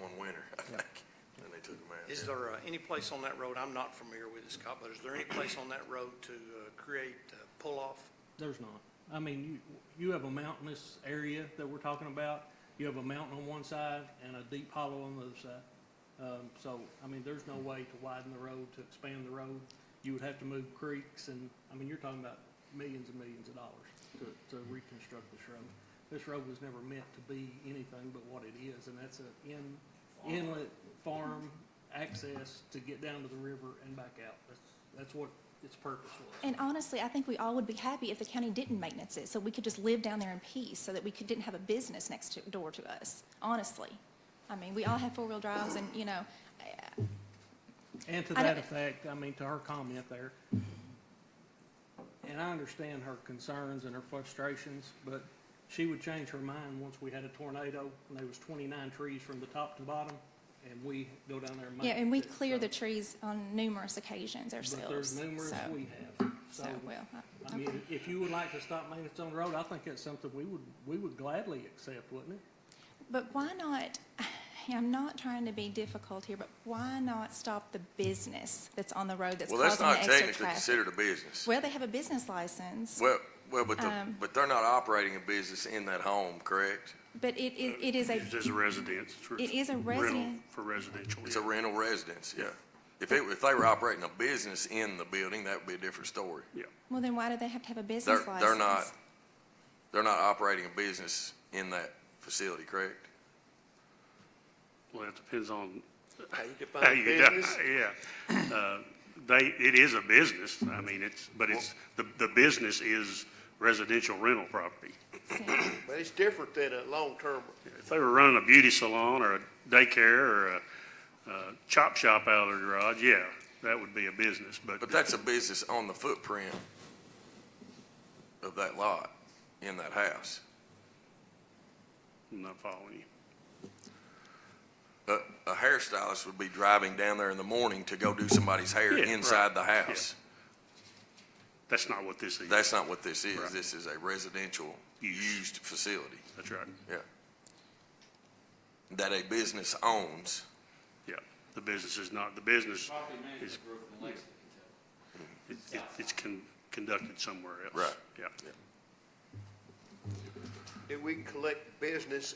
one winter, I think. Then they took them out. Is there any place on that road, I'm not familiar with it, Scott, but is there any place on that road to create pull-off? There's not. You have a mountainous area that we're talking about. You have a mountain on one side and a deep hollow on the other side. There's no way to widen the road, to expand the road. You would have to move creeks, and, you're talking about millions and millions of dollars to reconstruct this road. This road was never meant to be anything but what it is, and that's an inlet farm access to get down to the river and back out. That's what its purpose was. And honestly, I think we all would be happy if the county didn't maintenance it, so we could just live down there in peace, so that we didn't have a business next door to us, honestly. We all have 4-wheel drives, and, And to that effect, to her comment there, and I understand her concerns and her frustrations, but she would change her mind once we had a tornado, and there was 29 trees from the top to bottom, and we go down there and Yeah, and we maintenance it. clear the trees on numerous occasions ourselves. But there's numerous so. we have. Okay. If you would like to stop maintenance on the road, I think that's something we would gladly accept, wouldn't it? But why not, I'm not trying to be difficult here, but why not stop the business that's on the road that's causing the extra traffic? Well, that's not technically considered a business. Well, they have a business license. But they're not operating a business in that home, correct? But it is a. It's just a residence. It is a Rental resident. for residential. It's a rental residence, yeah. If they were operating a business in the building, that would be a different story. Yeah. Well, then why do they have to have a business license? They're not operating a business in that facility, correct? Well, it depends on How you how define you business? it is a business. The business is residential rental property. But it's different than a long-term. If they were running a beauty salon or a daycare or a chop shop out of their garage, yeah, that would be a business. But that's a business on the footprint of that lot, in that house. I'm not following you. A hairstylist would be driving down there in the morning to go do somebody's hair inside the house. That's not what this is. That's not what this is. Right. This is a residential used facility. That's right. Yeah. That a business owns. Yeah, the business is not, the business is, it's conducted somewhere else. Right. Yeah. Do we collect business,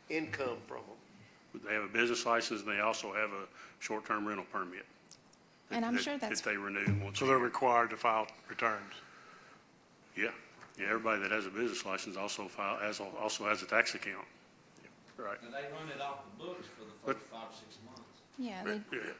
income from them? They have a business license, and they also have a short-term rental permit. And I'm that- sure that's, That they renew once a So they're year. required to file returns. Yeah, yeah, everybody that has a business license also also has a tax account. Right. And they run it off the books for the first 5 or 6 months. yeah, Yeah.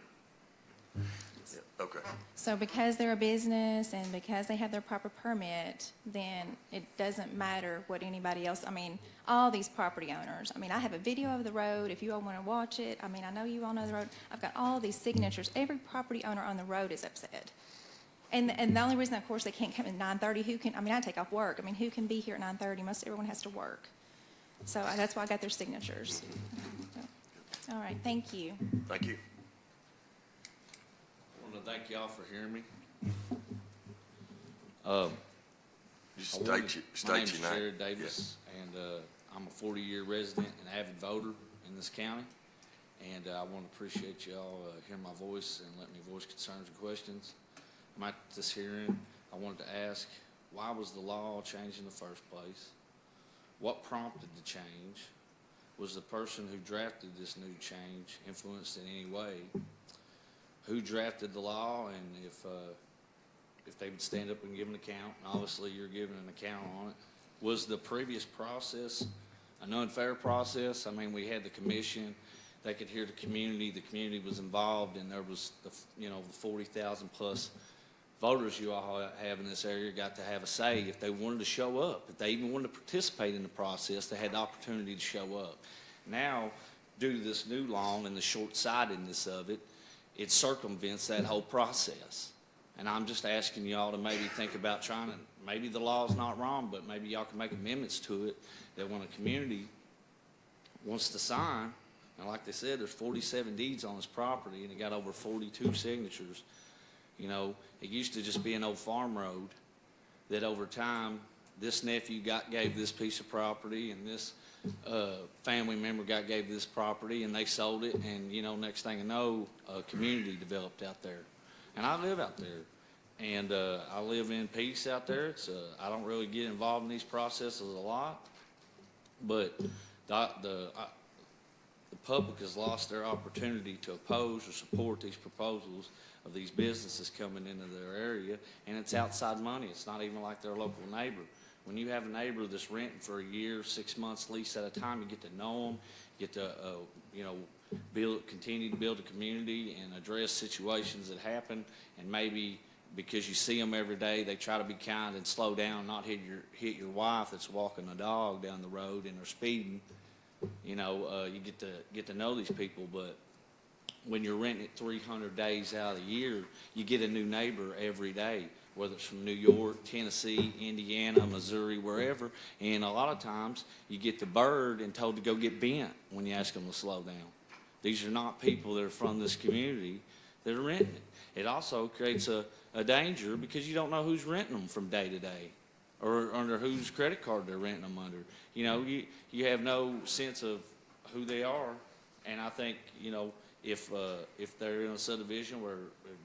Yeah, okay. So because they're a business and because they have their proper permit, then it doesn't matter what anybody else, I mean, all these property owners, I mean, I have a video of the road, if you all want to watch it, I mean, I know you all know the road, I've got all these signatures, every property owner on the road is upset. And the only reason, of course, they can't come at 9:30, I take off work, I mean, who can be here at 9:30? Most everyone has to work. So that's why I got their signatures. All right, thank you. Thank you. I want to thank y'all for hearing me. Just My name's state your name. Jared Davis, and I'm a 40-year resident and avid voter in this county. And I want to appreciate y'all hearing my voice and letting me voice concerns and questions. I'm at this hearing. I wanted to ask, why was the law changed in the first place? What prompted the change? Was the person who drafted this new change influenced in any way? Who drafted the law, and if they would stand up and give an account, and obviously you're giving an account on it. Was the previous process an unfair process? I mean, we had the commission, they could hear the community was involved, and there was the 40,000 plus voters you all have in this area got to have a say if they wanted to show up. If they even wanted to participate in the process, they had the opportunity to show up. Now, due to this new law and the short-sightedness of it, it circumvents that whole process. And I'm just asking y'all to maybe think about maybe the law's not wrong, but maybe y'all can make amendments to it that when a community wants to sign, and like they said, there's 47 deeds on this property and it got over 42 signatures. It used to just be an old farm road that over time, this nephew gave this piece of property and this family member gave this property and they sold it, and next thing I know, a community developed out there. And I live out there, and I live in peace out there. I don't really get involved in these processes a lot, but the public has lost their opportunity to oppose or support these proposals of these businesses coming into their area, and it's outside money. It's not even like their local neighbor. When you have a neighbor that's renting for a year, 6 months lease at a time, you get to know them, get to continue to build a community and address situations that happen, and maybe because you see them every day, they try to be kind and slow down, not hit your wife that's walking a dog down the road and they're speeding. You get to know these people, but when you're renting it 300 days out of the year, you get a new neighbor every day, whether it's from New York, Tennessee, Indiana, Missouri, wherever. And a lot of times you get the bird and told to go get bent when you ask them to slow down. These are not people that are from this community that are renting it. It also creates a danger because you don't know who's renting them from day to day or under whose credit card they're renting them under. You have no sense of who they are. And I think, if they're in a subdivision where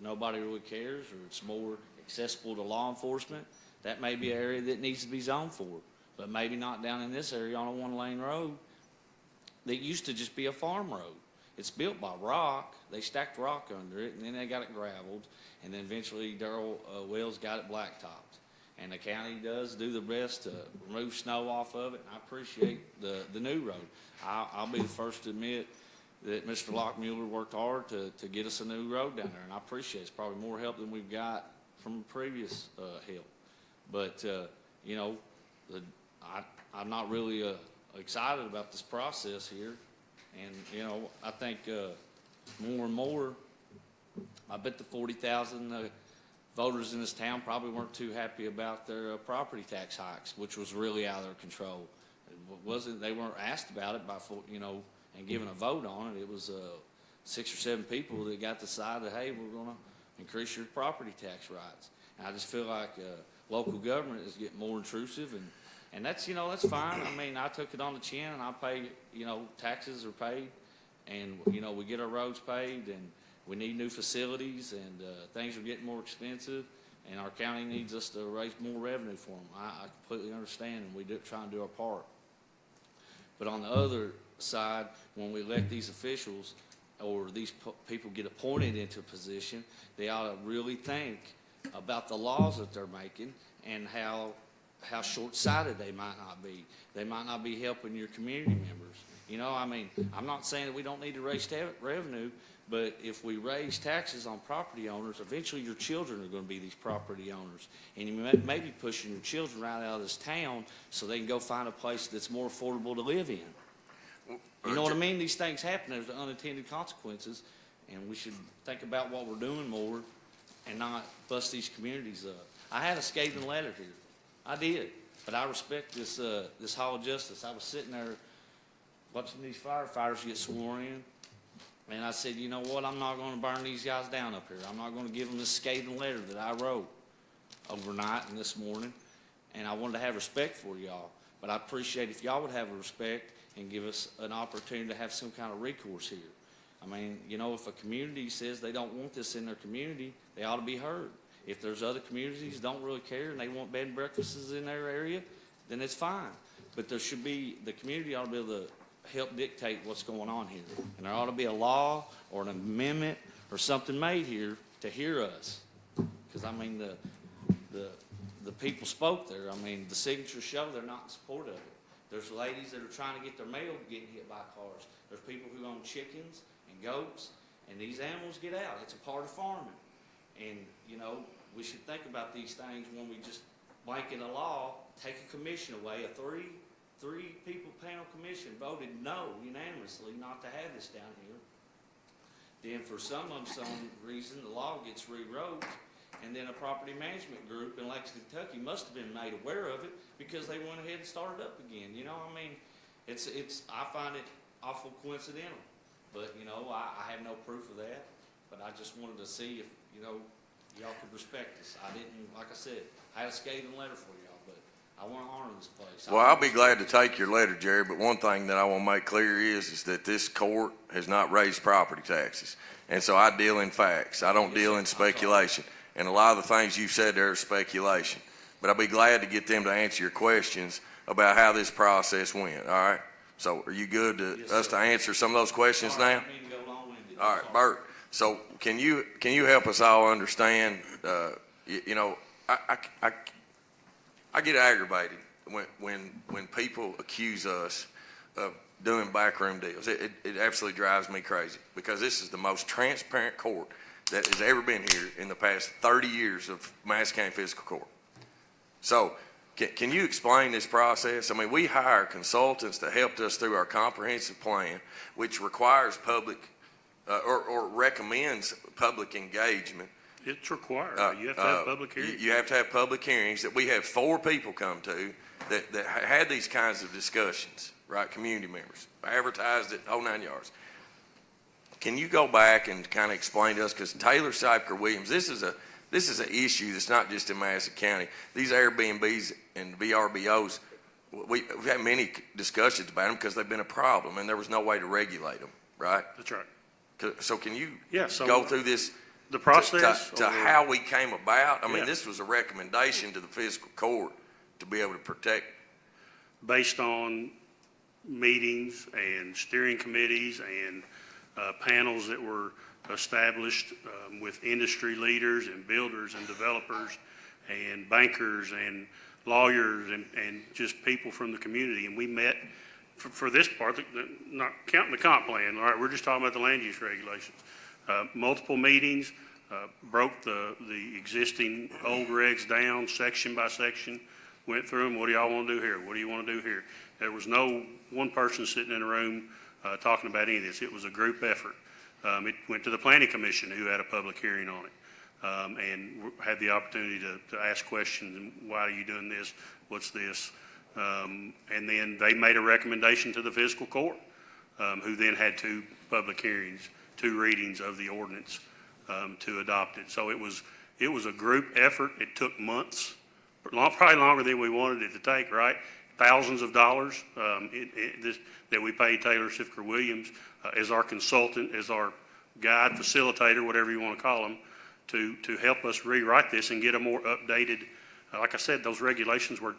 nobody really cares or it's more accessible to law enforcement, that may be an area that needs to be zoned for, but maybe not down in this area on a one-lane road that used to just be a farm road. It's built by rock. They stacked rock under it, and then they got it gravelled, and then eventually Darrell Wells got it blacktopped. And the county does do the best to remove snow off of it, and I appreciate the new road. I'll be the first to admit that Mr. Lockmuller worked hard to get us a new road down there, and I appreciate it. It's probably more help than we've got from previous help. But, I'm not really excited about this process here. And, I think more and more, I bet the 40,000 voters in this town probably weren't too happy about their property tax hikes, which was really out of their control. They weren't asked about it and given a vote on it. It was 6 or 7 people that got decided, hey, we're going to increase your property tax rights. And I just feel like local government is getting more intrusive, and that's, that's fine. I mean, I took it on the chin, and I pay, taxes are paid, and, we get our roads paved, and we need new facilities, and things are getting more expensive. and our county needs us to raise more revenue for them. I completely understand, and we do try and do our part. But on the other side, when we elect these officials, or these people get appointed into a position, they ought to really think about the laws that they're making and how short-sighted they might not be. They might not be helping your community members. You know, I mean, I'm not saying that we don't need to raise revenue, but if we raise taxes on property owners, eventually your children are going to be these property owners. And you may be pushing your children right out of this town so they can go find a place that's more affordable to live in. You know what I mean? These things happen. There's unintended consequences, and we should think about what we're doing more and not bust these communities up. I had a scathing letter here. I did. But I respect this Hall of Justice. I was sitting there watching these firefighters get sworn in, and I said, you know what? I'm not going to burn these guys down up here. I'm not going to give them this scathing letter that I wrote overnight and this morning, and I wanted to have respect for y'all. But I appreciate if y'all would have a respect and give us an opportunity to have some kind of recourse here. I mean, you know, if a community says they don't want this in their community, they ought to be heard. If there's other communities that don't really care and they want bed and breakfasts in their area, then it's fine. But there should be, the community ought to be able to help dictate what's going on here. And there ought to be a law or an amendment or something made here to hear us. Because, I mean, the people spoke there. I mean, the signatures show they're not in support of it. There's ladies that are trying to get their mail getting hit by cars. There's people who own chickens and goats, and these animals get out. It's a part of farming. And, you know, we should think about these things when we just blanket a law, take a commission away. A three people panel commission voted no unanimously not to have this down here. Then for some reason, the law gets rewrote, and then a property management group in Lexington, Kentucky must have been made aware of it because they went ahead and started up again. You know, I mean, I find it awful coincidental. But, you know, I have no proof of that. But I just wanted to see if, you know, y'all could respect us. I didn't, like I said, I had a scathing letter for y'all, but I want to honor this place. Well, I'll be glad to take your letter, Jerry, but one thing that I want to make clear is that this court has not raised property taxes. And so I deal in facts. I don't deal in speculation. And a lot of the things you said there are speculation. But I'll be glad to get them to answer your questions about how this process went, all right? So are you good to us to answer some of those questions now? All right, Bert. So can you help us all understand, you know, I get aggravated when people accuse us of doing backroom deals. It absolutely drives me crazy because this is the most transparent court that has ever been here in the past 30 years of Madison County Fiscal Court. So can you explain this process? I mean, we hire consultants to help us through our comprehensive plan, which requires public or recommends public engagement. It's required. You have to have public hearings. You have to have public hearings that we have 4 people come to that had these kinds of discussions, right? Community members, advertised it, whole 9 yards. Can you go back and kind of explain to us, because Taylor Cypher Williams, this is an issue that's not just in Madison County. These Airbnbs and VRBOs, we've had many discussions about them because they've been a problem, and there was no way to regulate them, right? That's right. So can you so go through this? The process to how we came about? I mean, this was a recommendation to the fiscal court to be able to protect. Based on meetings and steering committees and panels that were established with industry leaders and builders and developers and bankers and lawyers and just people from the community. And we met for this part, not counting the comp plan, all right, we're just talking about the land use regulations. Multiple meetings, broke the existing old regs down section by section, went through them. What do y'all want to do here? What do you want to do here? There was no one person sitting in a room talking about any of this. It was a group effort. It went to the Planning Commission, who had a public hearing on it, and had the opportunity to ask questions. Why are you doing this? What's this? And then they made a recommendation to the fiscal court, who then had 2 public hearings, 2 readings of the ordinance to adopt it. So it was a group effort. It took months, probably longer than we wanted it to take, right? Thousands of dollars that we paid Taylor Cypher Williams as our consultant, as our guide, facilitator, whatever you want to call him, to help us rewrite this and get a more updated, like I said, those regulations were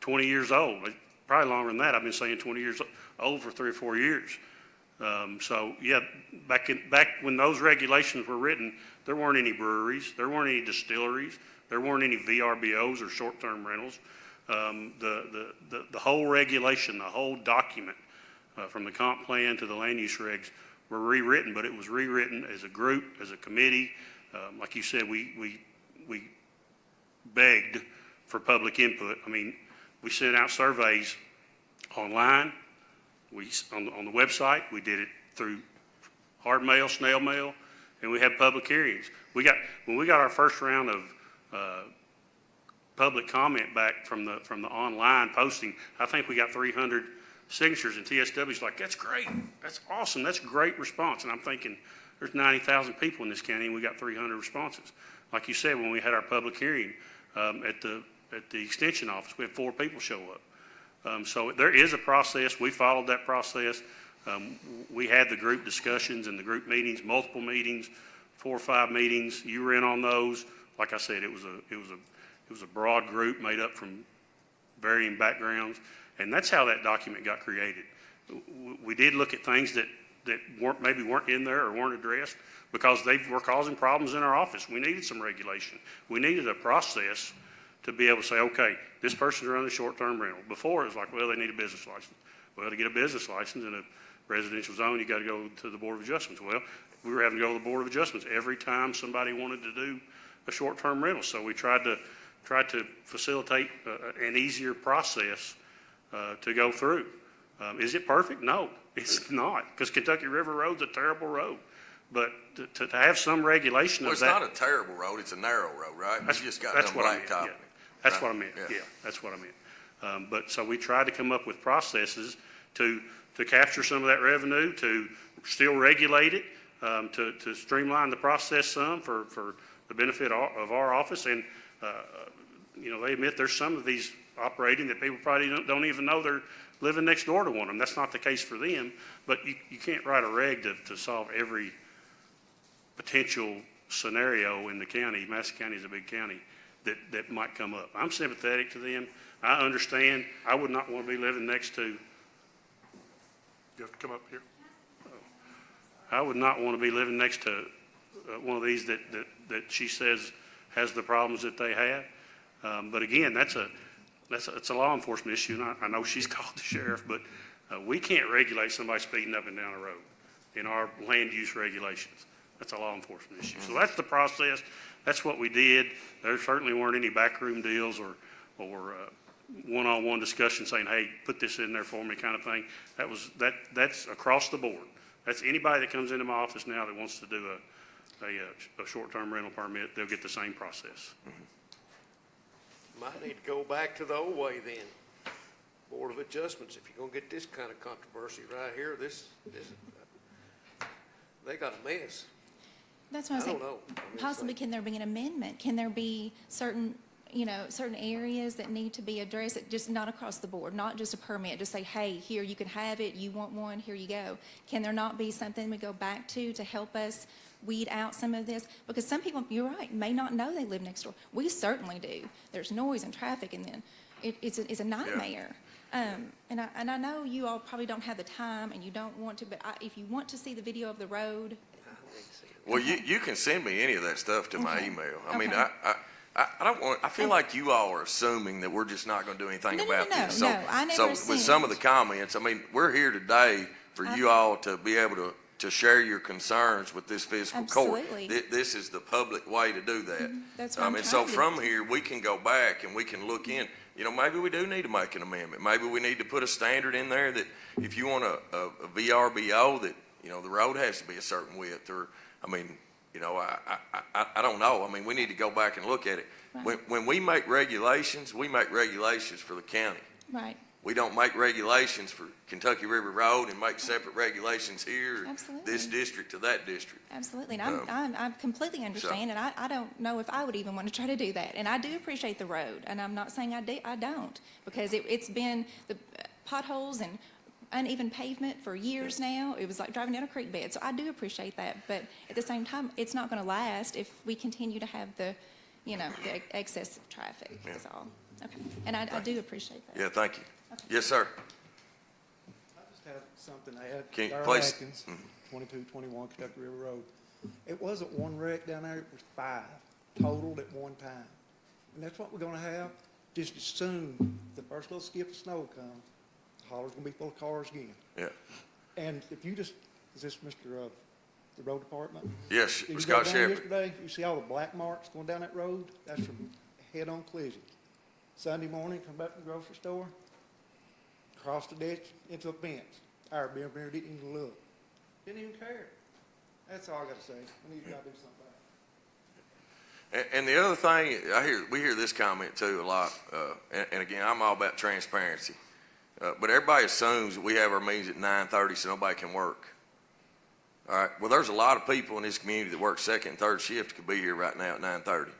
20 years old. Probably longer than that. I've been saying 20 years old for 3 or 4 years. So yeah, back when those regulations were written, there weren't any breweries, there weren't any distilleries, there weren't any VRBOs or short-term rentals. The whole regulation, the whole document, from the comp plan to the land use regs were rewritten, but it was rewritten as a group, as a committee. Like you said, we begged for public input. I mean, we sent out surveys online, on the website, we did it through hard mail, snail mail, and we had public hearings. When we got our first round of public comment back from the online posting, I think we got 300 signatures, and TSW's like, that's great, that's awesome, that's a great response. And I'm thinking, there's 90,000 people in this county, and we got 300 responses. Like you said, when we had our public hearing at the extension office, we had 4 people show up. So there is a process. We followed that process. We had the group discussions and the group meetings, multiple meetings, 4 or 5 meetings. You were in on those. Like I said, it was a broad group made up from varying backgrounds, and that's how that document got created. We did look at things that maybe weren't in there or weren't addressed because they were causing problems in our office. We needed some regulation. We needed a process to be able to say, okay, this person's running a short-term rental. Before, it was like, well, they need a business license. Well, to get a business license in a residential zone, you got to go to the Board of Adjustments. Well, we were having to go to the Board of Adjustments every time somebody wanted to do a short-term rental. So we tried to facilitate an easier process to go through. Is it perfect? No, it's not, because Kentucky River Road's a terrible road. But to have some regulation of that. Well, it's not a terrible road, it's a narrow road, right? You just got them blacktop. Yeah. That's what I meant, yeah, that's what I meant. But so we tried to come up with processes to capture some of that revenue, to still regulate it, to streamline the process some for the benefit of our office. And, they admit there's some of these operating that people probably don't even know they're living next door to one of them. That's not the case for them, but you can't write a reg to solve every potential scenario in the county. Madison County is a big county that might come up. I'm sympathetic to them. I understand. I would not want to be living next to. You have to come up here. I would not want to be living next to one of these that she says has the problems that they have. But again, that's a law enforcement issue, and I know she's called the sheriff, but we can't regulate somebody speeding up and down the road in our land use regulations. That's a law enforcement issue. So that's the process. That's what we did. There certainly weren't any backroom deals or one-on-one discussion saying, hey, put this in there for me kind of thing. That's across the board. That's anybody that comes into my office now that wants to do a short-term rental permit, they'll get the same process. Might need to go back to the old way then. Board of Adjustments, if you're gonna get this kind of controversy right here, they got a mess. That's what I'm I saying. don't know. I mean, it's Possibly, like- can there be an amendment? Can there be certain areas that need to be addressed, just not across the board, not just a permit, just say, hey, here, you can have it, you want one, here you go. Can there not be something we go back to help us weed out some of this? Because some people, you're right, may not know they live next door. We certainly do. There's noise and traffic, and then it's a nightmare. And I know you all probably don't have the time and you don't want to, but if you want to see the video of the road. Well, you can send me any of that stuff to my email. I mean, Okay. I don't want, I feel like you all are assuming that we're just not gonna do anything about this. So- No, I never So assumed. with some of the comments, I mean, we're here today for you all to be able to share your concerns with this fiscal court. Absolutely. This is the public way to do that. That's what I'm And so trying to from here, we can go back and we can look in, maybe we do need to make an amendment. Maybe we need to put a standard in there that if you want a VRBO, that, the road has to be a certain width, or, I mean, I don't know. I mean, we need to go back and look at it. Right. When we make regulations, we make regulations for the county. Right. We don't make regulations for Kentucky River Road and make separate regulations here, Absolutely. this district to that district. Absolutely, and I completely understand, and I don't know if I would even want to try to do that. And I do appreciate the road, and I'm not saying I don't, because it's been the potholes and uneven pavement for years now. It was like driving down a creek bed. So I do appreciate that. But at the same time, it's not going to last if we continue to have the excessive traffic is all. Okay. And I do appreciate that. Yeah, thank you. Yes, sir. I just have something to add. Can you Darrell please- Atkins, 2221 Kentucky River Road. It wasn't one wreck down there, it was 5 totaled at one time. And that's what we're gonna have, just as soon the first little skip of snow comes, the holler's gonna be full of cars again. Yeah. And if you just, is this Mr., the road department? Yes, Did you go Scott down Shepherd. yesterday, you see all the black marks going down that road? That's from head-on collision. Sunday morning, come back from the grocery store, cross the ditch into a fence. Our beer didn't even look. Didn't even care. That's all I gotta say. We need to gotta do something about it. And the other thing, we hear this comment too a lot, and again, I'm all about transparency. But everybody assumes that we have our meetings at 9:30 so nobody can work. All right, well, there's a lot of people in this community that work second and third shift could be here right now at 9:30.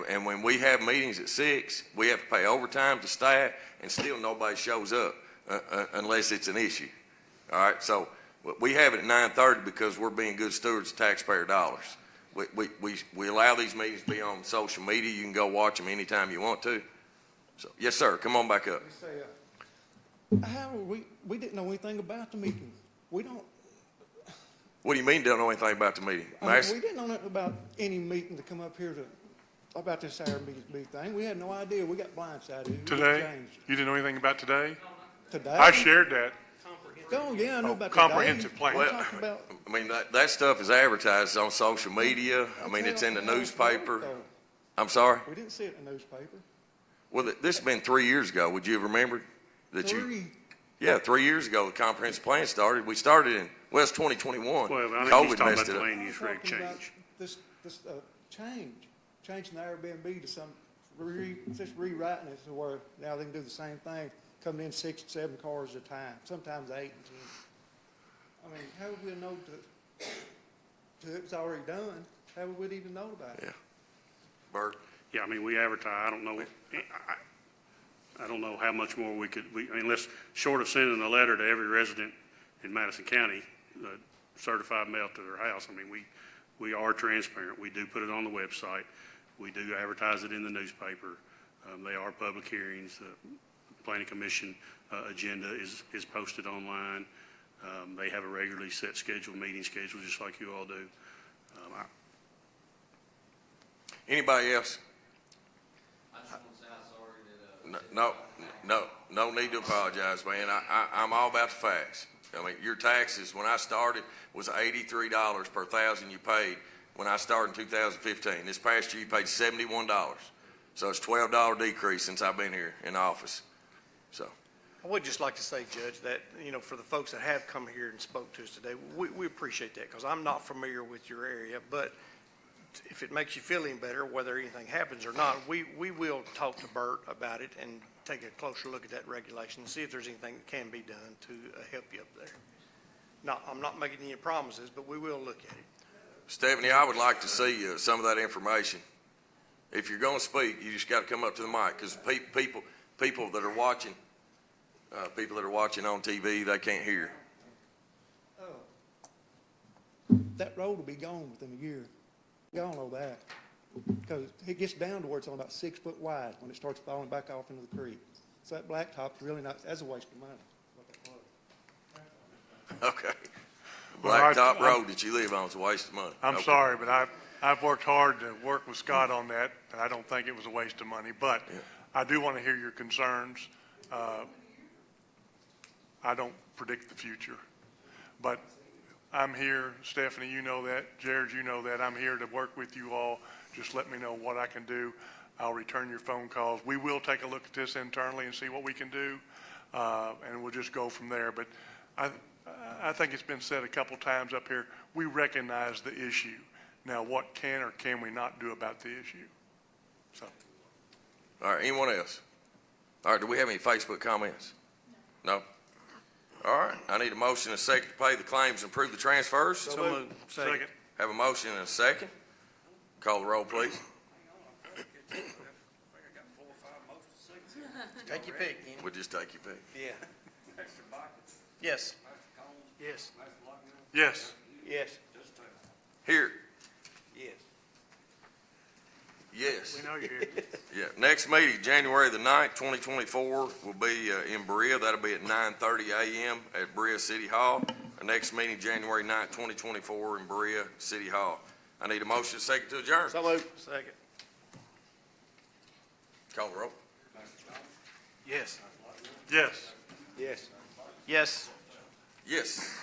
And when we have meetings at 6, we have to pay overtime to staff, and still nobody shows up unless it's an issue. All right, so we have it at 9:30 because we're being good stewards of taxpayer dollars. We allow these meetings to be on social media. You can go watch them anytime you want to. So, yes, sir, come on back up. Let me say, how we didn't know anything about the meeting. We don't, What do you mean don't know anything about the meeting? we didn't know nothing about any meeting to come up here about this Airbnb thing. We had no idea. We got blindsided. It Today? changed. You didn't know anything about today? Today? I shared that. Oh, yeah, I know about comprehensive today. plan. I'm talking about, I mean, that stuff is advertised on social media. I mean, it's in the newspaper. I'm sorry? we didn't see it in the newspaper. Well, this has been 3 years ago. Would you have remembered that you? 3. Yeah, 3 years ago, the comprehensive plan started. We started in, well, it's 2021. Well, I think he's COVID talking messed about it the up. land use reg Talking about change. this changing the Airbnb to some, just rewriting it to where now they can do the same thing, coming in 6 and 7 cars at a time, sometimes 8 and 10. I mean, how would we know to it was already done? How would we even know about it? Yeah. Bert? Yeah, I mean, we advertise, I don't know how much more we, unless, short of sending a letter to every resident in Madison County, certified mail to their house, I mean, we are transparent. We do put it on the website. We do advertise it in the newspaper. They are public hearings. The Planning Commission agenda is posted online. They have a regularly set meeting schedule, just like you all do. Anybody else? I just want to say I'm sorry that, No need to apologize, man. I'm all about the facts. I mean, your taxes, when I started, was $83 per thousand you paid when I started in 2015. This past year, you paid $71. So it's a $12 decrease since I've been here in office. So. I would just like to say, Judge, that, for the folks that have come here and spoke to us today, we appreciate that, because I'm not familiar with your area, but if it makes you feel any better, whether anything happens or not, we will talk to Bert about it and take a closer look at that regulation and see if there's anything that can be done to help you up there. No, I'm not making any promises, but we will look at it. Stephanie, I would like to see some of that information. If you're going to speak, you just got to come up to the mic, because people that are watching, on TV, they can't hear. That road will be gone within a year. Y'all know that. Because it gets down to where it's only about 6 foot wide when it starts falling back off into the creek. So that blacktop's really not, that's a waste of money. Okay. Well, Blacktop road that you live on is a waste of money. I'm Okay. sorry, but I've worked hard to work with Scott on that, and I don't think it was a waste of money. But I do want to hear your concerns. I don't predict the future. But I'm here, Stephanie, you know that. Jared, you know that. I'm here to work with you all. Just let me know what I can do. I'll return your phone calls. We will take a look at this internally and see what we can do, and we'll just go from there. But I think it's been said a couple times up here, we recognize the issue. Now, what can or can we not do about the issue? So. All right, anyone else? All right, do we have any Facebook comments? No? All right, I need a motion and a second to pay the claims and approve the transfers. So moved. Second. Have a motion and a second. Call the roll, please. Take your pick, Kenny. We'll just take your pick. Yeah. Yes. Yes. Yes. Yes. Here. Yes. Yes. We know you're here. Yeah, next meeting, January the 9th, 2024, will be in Berea. That'll be at 9:30 a.m. at Berea City Hall. The next meeting, January 9th, 2024, in Berea City Hall. I need a motion second to adjourn. So moved. Second. Call the roll. Yes. Yes. Yes. Yes. Yes.